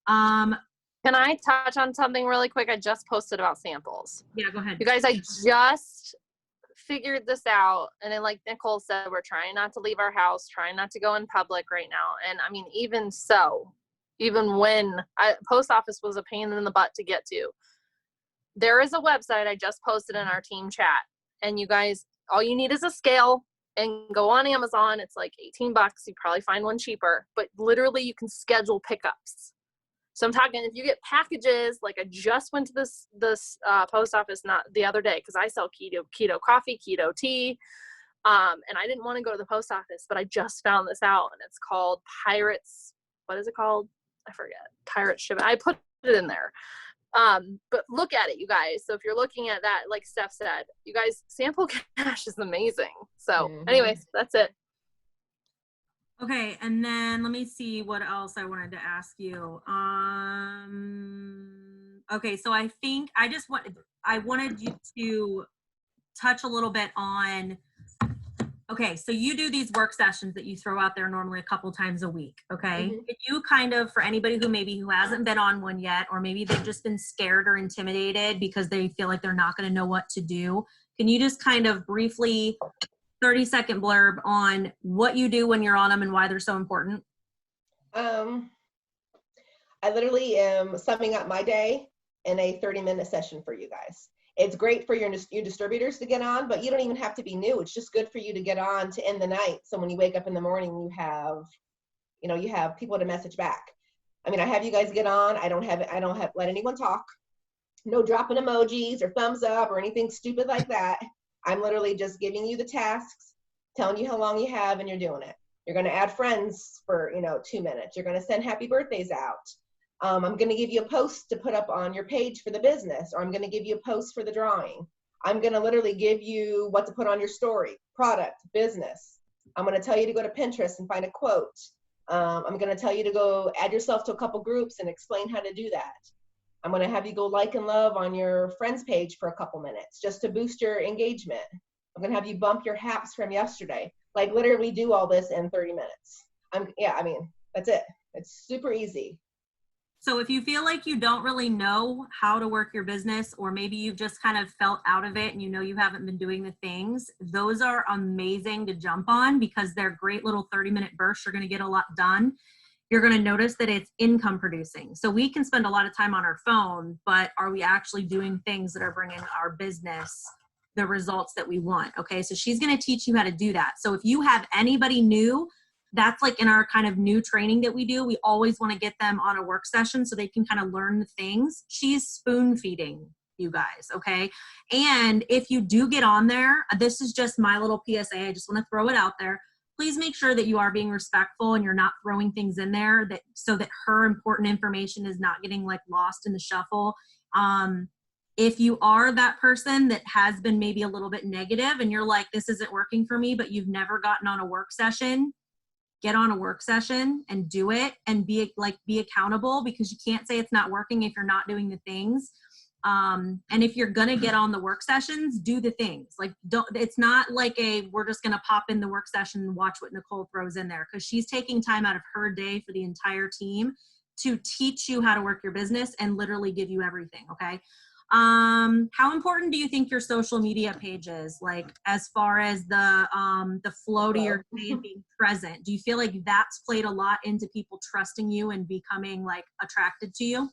Can I touch on something really quick? I just posted about samples. Yeah, go ahead. You guys, I just figured this out. And then like Nikole said, we're trying not to leave our house, trying not to go in public right now. And I mean, even when post office was a pain in the butt to get to, there is a website I just posted in our team chat. And you guys, all you need is a scale and go on Amazon. It's like $18. You probably find one cheaper, but literally you can schedule pickups. So I'm talking, if you get packages, like I just went to this post office not the other day, because I sell keto coffee, keto tea, and I didn't want to go to the post office, but I just found this out, and it's called Pirates. What is it called? I forget. Pirate Shipping. I put it in there. But look at it, you guys. So if you're looking at that, like Steph said, you guys, sample cash is amazing. So anyways, that's it. Okay, and then let me see what else I wanted to ask you. Okay, so I think I wanted you to touch a little bit on, okay, so you do these work sessions that you throw out there normally a couple times a week, okay? Can you kind of, for anybody who hasn't been on one yet, or maybe they've just been scared or intimidated because they feel like they're not gonna know what to do, can you just kind of briefly 30-second blurb on what you do when you're on them and why they're so important? I literally am summing up my day in a 30-minute session for you guys. It's great for your distributors to get on, but you don't even have to be new. It's just good for you to get on to end the night. So when you wake up in the morning, you have people to message back. I mean, I have you guys get on. I don't have let anyone talk. No dropping emojis or thumbs up or anything stupid like that. I'm literally just giving you the tasks, telling you how long you have, and you're doing it. You're going to add friends for, 2 minutes. You're going to send happy birthdays out. I'm going to give you a post to put up on your page for the business, or I'm going to give you a post for the drawing. I'm going to literally give you what to put on your story, product, business. I'm going to tell you to go to Pinterest and find a quote. I'm going to tell you to go add yourself to a couple groups and explain how to do that. I'm going to have you go like and love on your friends page for a couple minutes just to boost your engagement. I'm going to have you bump your haps from yesterday. Like literally do all this in 30 minutes. That's it. It's super easy. So if you feel like you don't really know how to work your business, or maybe you've just kind of felt out of it and you haven't been doing the things, those are amazing to jump on because they're great little 30-minute bursts. You're going to get a lot done. You're going to notice that it's income producing. So we can spend a lot of time on our phone, but are we actually doing things that are bringing our business the results that we want? Okay, so she's going to teach you how to do that. So if you have anybody new, that's like in our kind of new training that we do, we always want to get them on a work session so they can kind of learn the things. She's spoon feeding you guys, okay? And if you do get on there, this is just my little PSA, I just want to throw it out there. Please make sure that you are being respectful and you're not throwing things in there so that her important information is not getting like lost in the shuffle. If you are that person that has been maybe a little bit negative and you're like, this isn't working for me, but you've never gotten on a work session, get on a work session and do it and be accountable, because you can't say it's not working if you're not doing the things. And if you're going to get on the work sessions, do the things. Like, it's not like we're just going to pop in the work session and watch what Nikole throws in there, because she's taking time out of her day for the entire team to teach you how to work your business and literally give you everything. Okay. How important do you think your social media page is, like as far as the flow to your day and being present? Do you feel like that's played a lot into people trusting you and becoming like attracted to you?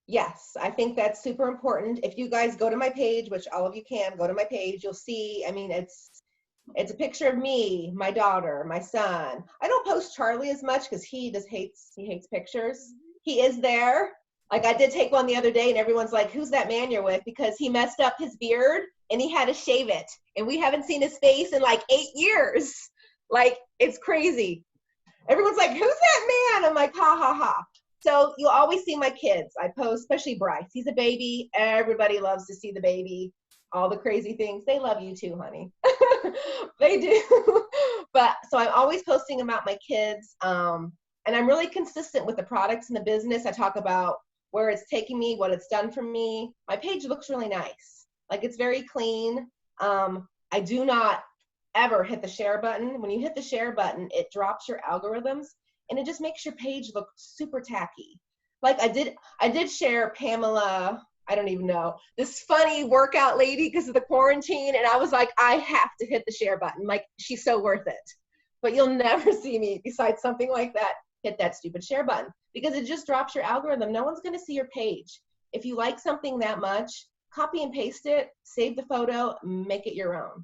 Yes, I think that's super important. If you guys go to my page, which all of you can go to my page, you'll see, it's a picture of me, my daughter, my son. I don't post Charlie as much because he hates pictures. He is there. Like I did take one the other day and everyone's like, who's that man you're with? Because he messed up his beard and he had to shave it. And we haven't seen his face in like 8 years. Like, it's crazy. Everyone's like, who's that man? I'm like, ha, ha, ha. So you'll always see my kids. I post, especially Bryce. He's a baby. Everybody loves to see the baby. All the crazy things. They love you too, honey. They do. But so I'm always posting about my kids. And I'm really consistent with the products in the business. I talk about where it's taking me, what it's done for me. My page looks really nice. Like, it's very clean. I do not ever hit the share button. When you hit the share button, it drops your algorithms and it just makes your page look super tacky. Like I did share Pamela, I don't even know, this funny workout lady because of the quarantine. And I was like, I have to hit the share button. Like, she's so worth it. But you'll never see me, besides something like that, hit that stupid share button, because it just drops your algorithm. No one's going to see your page. If you like something that much, copy and paste it, save the photo, make it your own.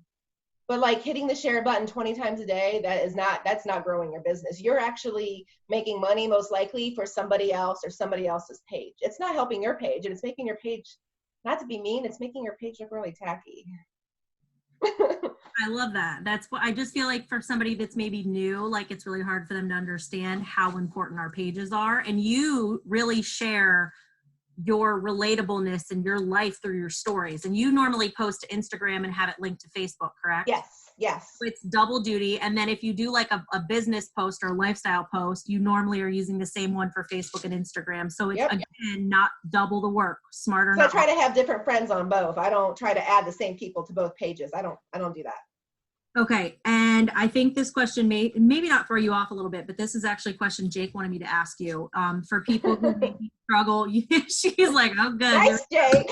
But like hitting the share button 20 times a day, that's not growing your business. You're actually making money most likely for somebody else or somebody else's page. It's not helping your page, and it's making your page, not to be mean, it's making your page look really tacky. I love that. That's what I just feel like for somebody that's maybe new, like it's really hard for them to understand how important our pages are. And you really share your relatableness and your life through your stories. And you normally post to Instagram and have it linked to Facebook, correct? Yes. So it's double duty. And then if you do like a business post or a lifestyle post, you normally are using the same one for Facebook and Instagram. So it's, again, not double the work, smarter. So I try to have different friends on both. I don't try to add the same people to both pages. I don't do that. Okay, and I think this question may maybe not throw you off a little bit, but this is actually a question Jake wanted me to ask you. For people who maybe struggle, she's like, "Oh, good." Nice, Jake.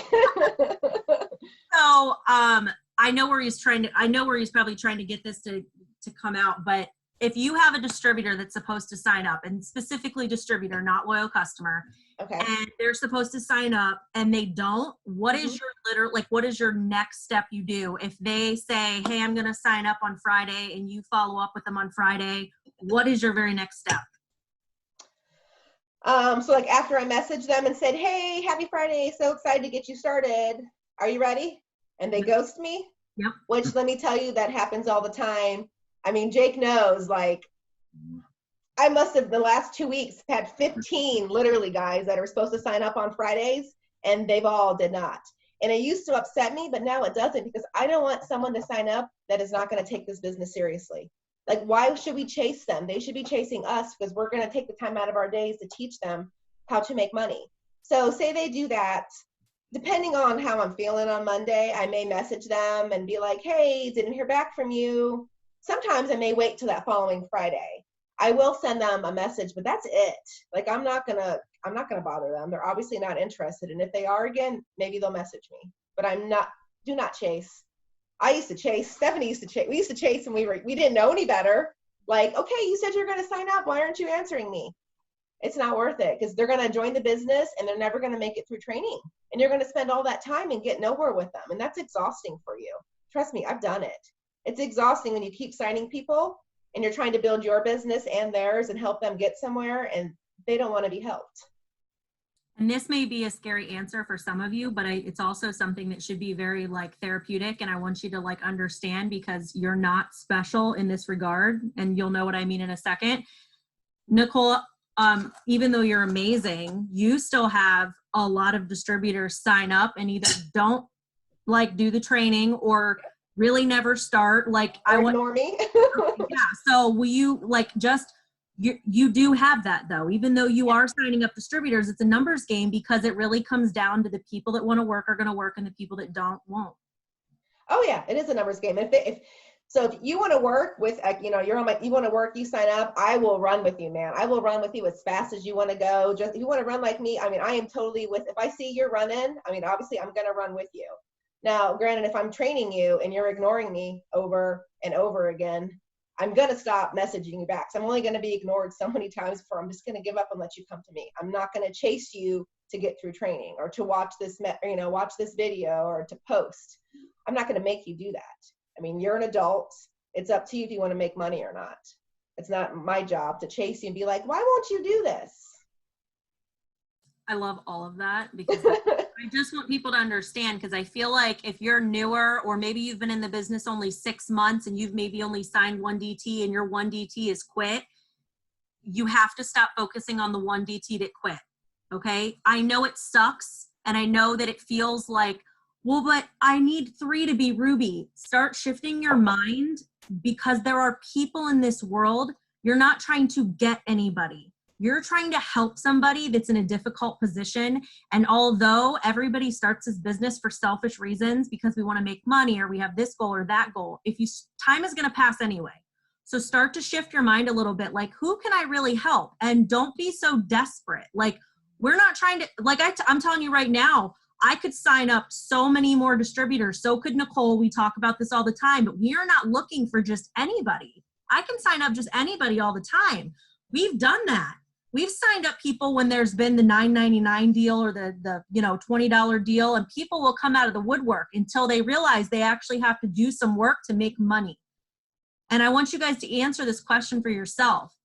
So, I know where he's probably trying to get this to come out, but if you have a distributor that's supposed to sign up, and specifically distributor, not loyal customer, Okay. and they're supposed to sign up and they don't, what is what is your next step you do? If they say, hey, I'm going to sign up on Friday, and you follow up with them on Friday, what is your very next step? So like after I messaged them and said, hey, happy Friday, so excited to get you started. Are you ready? And they ghost me. Yep. Which, let me tell you, that happens all the time. I mean, Jake knows, like, I must have, the last 2 weeks, had 15 literally guys that are supposed to sign up on Fridays, and they've all did not. And it used to upset me, but now it doesn't, because I don't want someone to sign up that is not going to take this business seriously. Like, why should we chase them? They should be chasing us, because we're going to take the time out of our days to teach them how to make money. So say they do that. Depending on how I'm feeling on Monday, I may message them and be like, hey, didn't hear back from you. Sometimes I may wait till that following Friday. I will send them a message, but that's it. Like, I'm not gonna bother them. They're obviously not interested. And if they are again, maybe they'll message me. But do not chase. I used to chase, Stephanie used to chase. We used to chase and we didn't know any better. Like, okay, you said you're gonna sign up. Why aren't you answering me? It's not worth it, because they're gonna join the business and they're never gonna make it through training. And you're gonna spend all that time and get nowhere with them. And that's exhausting for you. Trust me, I've done it. It's exhausting when you keep signing people and you're trying to build your business and theirs and help them get somewhere, and they don't want to be helped. And this may be a scary answer for some of you, but it's also something that should be very like therapeutic. And I want you to like understand, because you're not special in this regard, and you'll know what I mean in a second. Nikole, even though you're amazing, you still have a lot of distributors sign up and either don't like do the training or really never start. Like, Or ignore me. Yeah. So will you like just, you do have that though, even though you are signing up distributors, it's a numbers game, because it really comes down to the people that want to work are going to work and the people that don't won't. Oh yeah, it is a numbers game. If you want to work with, you want to work, you sign up, I will run with you, man. I will run with you as fast as you want to go. Just, if you want to run like me, I mean, I am totally if I see you're running, I mean, obviously I'm going to run with you. Now, granted, if I'm training you and you're ignoring me over and over again, I'm going to stop messaging you back. So I'm only going to be ignored so many times before I'm just going to give up and let you come to me. I'm not going to chase you to get through training or to watch this, watch this video or to post. I'm not going to make you do that. I mean, you're an adult. It's up to you if you want to make money or not. It's not my job to chase you and be like, why won't you do this? I love all of that, because I just want people to understand, because I feel like if you're newer, or maybe you've been in the business only 6 months and you've maybe only signed one DT and your one DT is quit, you have to stop focusing on the one DT that quit. Okay. I know it sucks. And I know that it feels like, well, but I need 3 to be Ruby. Start shifting your mind, because there are people in this world. You're not trying to get anybody. You're trying to help somebody that's in a difficult position. And although everybody starts his business for selfish reasons, because we want to make money or we have this goal or that goal, time is going to pass anyway. So start to shift your mind a little bit. Like, who can I really help? And don't be so desperate. Like, we're not trying to, like, I'm telling you right now, I could sign up so many more distributors. So could Nikole. We talk about this all the time, but we are not looking for just anybody. I can sign up just anybody all the time. We've done that. We've signed up people when there's been the $9.99 deal or the $20 deal, and people will come out of the woodwork until they realize they actually have to do some work to make money. And I want you guys to answer this question for yourself.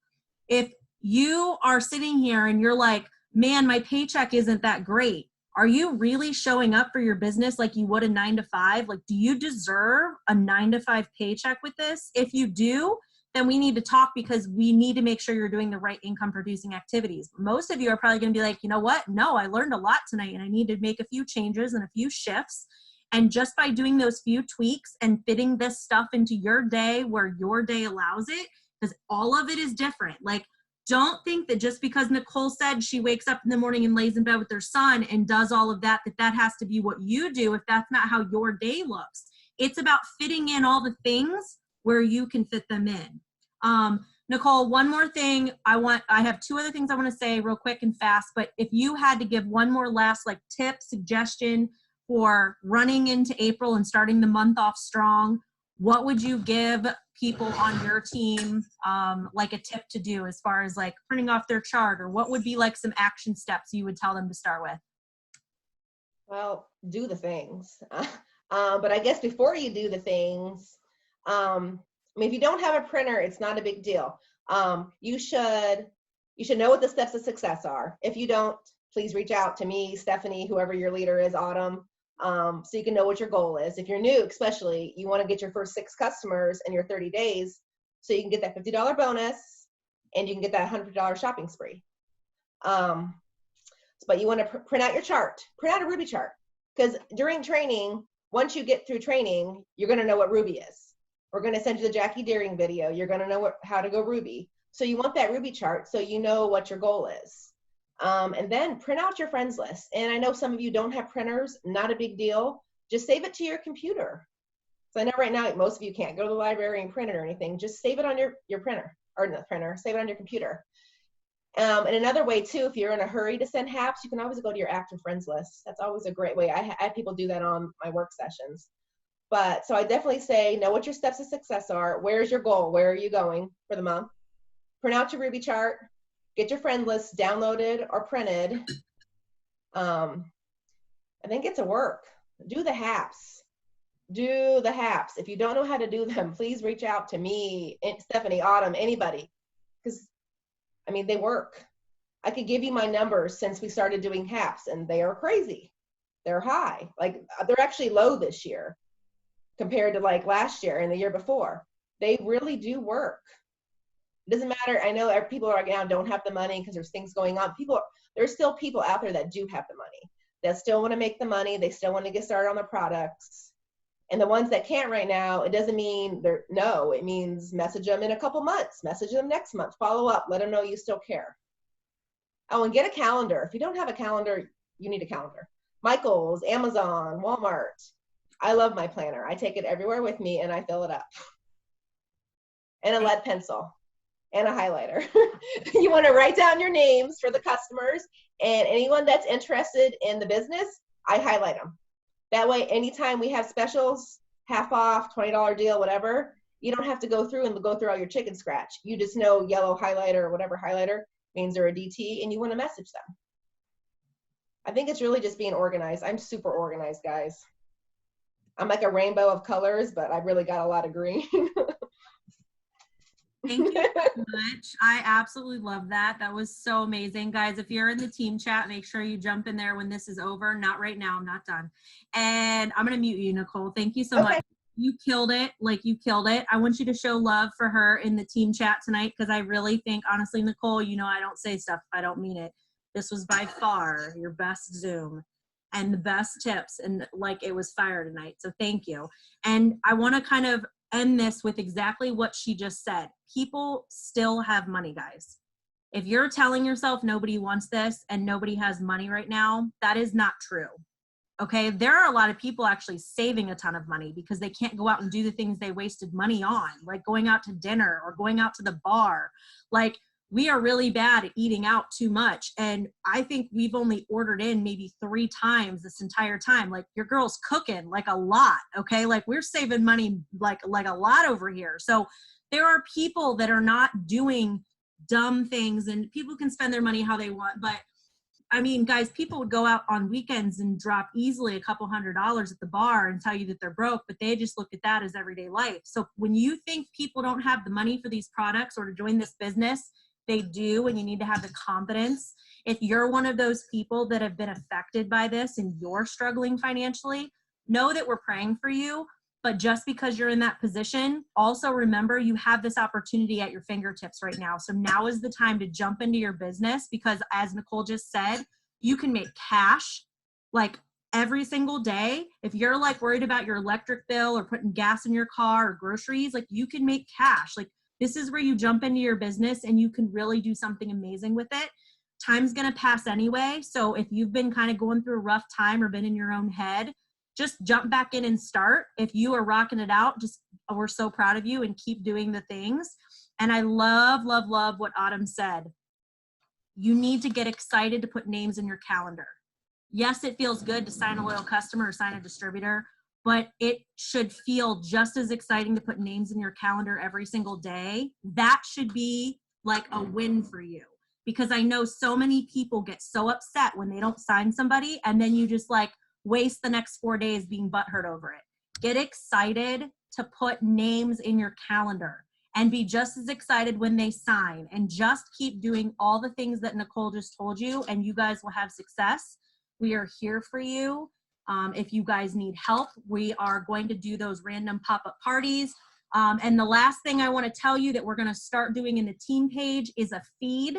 If you are sitting here and you're like, man, my paycheck isn't that great, are you really showing up for your business like you would a 9-to-5? Like, do you deserve a 9-to-5 paycheck with this? If you do, then we need to talk, because we need to make sure you're doing the right income producing activities. Most of you are probably going to be like, you know what? No, I learned a lot tonight and I need to make a few changes and a few shifts. And just by doing those few tweaks and fitting this stuff into your day where your day allows it, because all of it is different. Like, don't think that just because Nikole said she wakes up in the morning and lays in bed with her son and does all of that, that has to be what you do if that's not how your day looks. It's about fitting in all the things where you can fit them in. Nikole, one more thing I have 2 other things I want to say real quick and fast, but if you had to give one more last like tip, suggestion for running into April and starting the month off strong, what would you give people on your team like a tip to do as far as like printing off their chart, or what would be like some action steps you would tell them to start with? Well, do the things. But I guess before you do the things, I mean, if you don't have a printer, it's not a big deal. You should know what the steps of success are. If you don't, please reach out to me, Stephanie, whoever your leader is, Autumn, so you can know what your goal is. If you're new, especially, you want to get your first 6 customers in your 30 days so you can get that $50 bonus and you can get that $100 shopping spree. But you want to print out your chart, print out a Ruby chart, because during training, once you get through training, you're going to know what Ruby is. We're going to send you the Jackie Deering video. You're going to know how to go Ruby. So you want that Ruby chart so you know what your goal is. And then print out your friends list. And I know some of you don't have printers, not a big deal. Just save it to your computer. So I know right now most of you can't go to the library and print it or anything. Just save it on your printer, or the printer, save it on your computer. And another way too, if you're in a hurry to send HAPs, you can always go to your active friends list. That's always a great way. I had people do that on my work sessions. But so I definitely say, know what your steps of success are. Where's your goal? Where are you going for the month? Print out your Ruby chart. Get your friend list downloaded or printed. And then get to work. Do the HAPs. Do the HAPs. If you don't know how to do them, please reach out to me, Stephanie, Autumn, anybody. Because, I mean, they work. I could give you my numbers since we started doing HAPs, and they are crazy. They're high. Like, they're actually low this year compared to like last year and the year before. They really do work. It doesn't matter. I know people right now don't have the money because there's things going on. There's still people out there that do have the money, that still want to make the money. They still want to get started on the products. And the ones that can't right now, it doesn't mean no, it means message them in a couple months, message them next month, follow up, let them know you still care. Oh, and get a calendar. If you don't have a calendar, you need a calendar. Michael's, Amazon, Walmart. I love my planner. I take it everywhere with me and I fill it up. And a lead pencil and a highlighter. You want to write down your names for the customers, and anyone that's interested in the business, I highlight them. That way, anytime we have specials, half off, $20 deal, whatever, you don't have to go through all your chicken scratch. You just know yellow highlighter or whatever highlighter means they're a DT, and you want to message them. I think it's really just being organized. I'm super organized, guys. I'm like a rainbow of colors, but I've really got a lot of green. Thank you so much. I absolutely love that. That was so amazing. Guys, if you're in the team chat, make sure you jump in there when this is over. Not right now. I'm not done. And I'm going to mute you, Nikole. Thank you so much. You killed it. Like, you killed it. I want you to show love for her in the team chat tonight, because I really think, honestly, Nikole, you know I don't say stuff if I don't mean it. This was by far your best Zoom and the best tips. And like, it was fire tonight. So thank you. And I want to kind of end this with exactly what she just said. People still have money, guys. If you're telling yourself nobody wants this and nobody has money right now, that is not true. Okay, there are a lot of people actually saving a ton of money because they can't go out and do the things they wasted money on, like going out to dinner or going out to the bar. Like, we are really bad at eating out too much. And I think we've only ordered in maybe 3 times this entire time. Like, your girl's cooking like a lot. Okay. Like, we're saving money like a lot over here. So there are people that are not doing dumb things, and people can spend their money how they want. But I mean, guys, people would go out on weekends and drop easily a couple $100s at the bar and tell you that they're broke, but they just look at that as everyday life. So when you think people don't have the money for these products or to join this business, they do, and you need to have the confidence. If you're one of those people that have been affected by this and you're struggling financially, know that we're praying for you. But just because you're in that position, also remember you have this opportunity at your fingertips right now. So now is the time to jump into your business, because as Nikole just said, you can make cash like every single day. If you're like worried about your electric bill or putting gas in your car or groceries, like, you can make cash. Like, this is where you jump into your business and you can really do something amazing with it. Time's going to pass anyway. So if you've been kind of going through a rough time or been in your own head, just jump back in and start. If you are rocking it out, we're so proud of you, and keep doing the things. And I love, love, love what Autumn said. You need to get excited to put names in your calendar. Yes, it feels good to sign a loyal customer or sign a distributor, but it should feel just as exciting to put names in your calendar every single day. That should be like a win for you, because I know so many people get so upset when they don't sign somebody, and then you just like waste the next 4 days being butthurt over it. Get excited to put names in your calendar and be just as excited when they sign, and just keep doing all the things that Nikole just told you, and you guys will have success. We are here for you. If you guys need help, we are going to do those random pop-up parties. And the last thing I want to tell you that we're going to start doing in the team page is a feed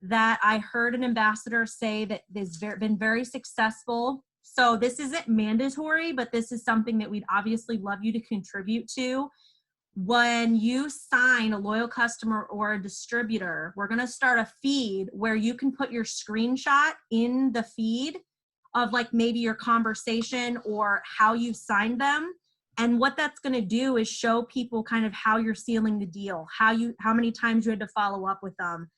that I heard an ambassador say that has been very successful. So this isn't mandatory, but this is something that we'd obviously love you to contribute to. When you sign a loyal customer or a distributor, we're going to start a feed where you can put your screenshot in the feed of like maybe your conversation or how you signed them. And what that's going to do is show people kind of how you're sealing the deal, how many times you had to follow up with them,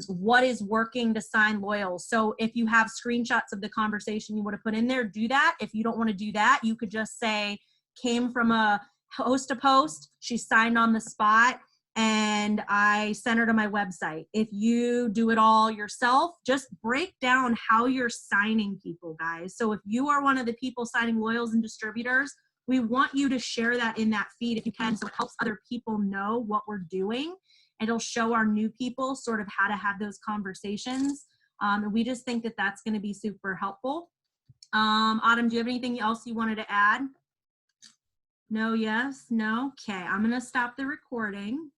what is working to sign loyal. So if you have screenshots of the conversation you want to put in there, do that. If you don't want to do that, you could just say, came from a host to post, she signed on the spot, and I sent her to my website. If you do it all yourself, just break down how you're signing people, guys. So if you are one of the people signing loyals and distributors, we want you to share that in that feed if you can, so it helps other people know what we're doing. And it'll show our new people sort of how to have those conversations. And we just think that that's going to be super helpful. Autumn, do you have anything else you wanted to add? No, yes, no? Okay, I'm going to stop the recording.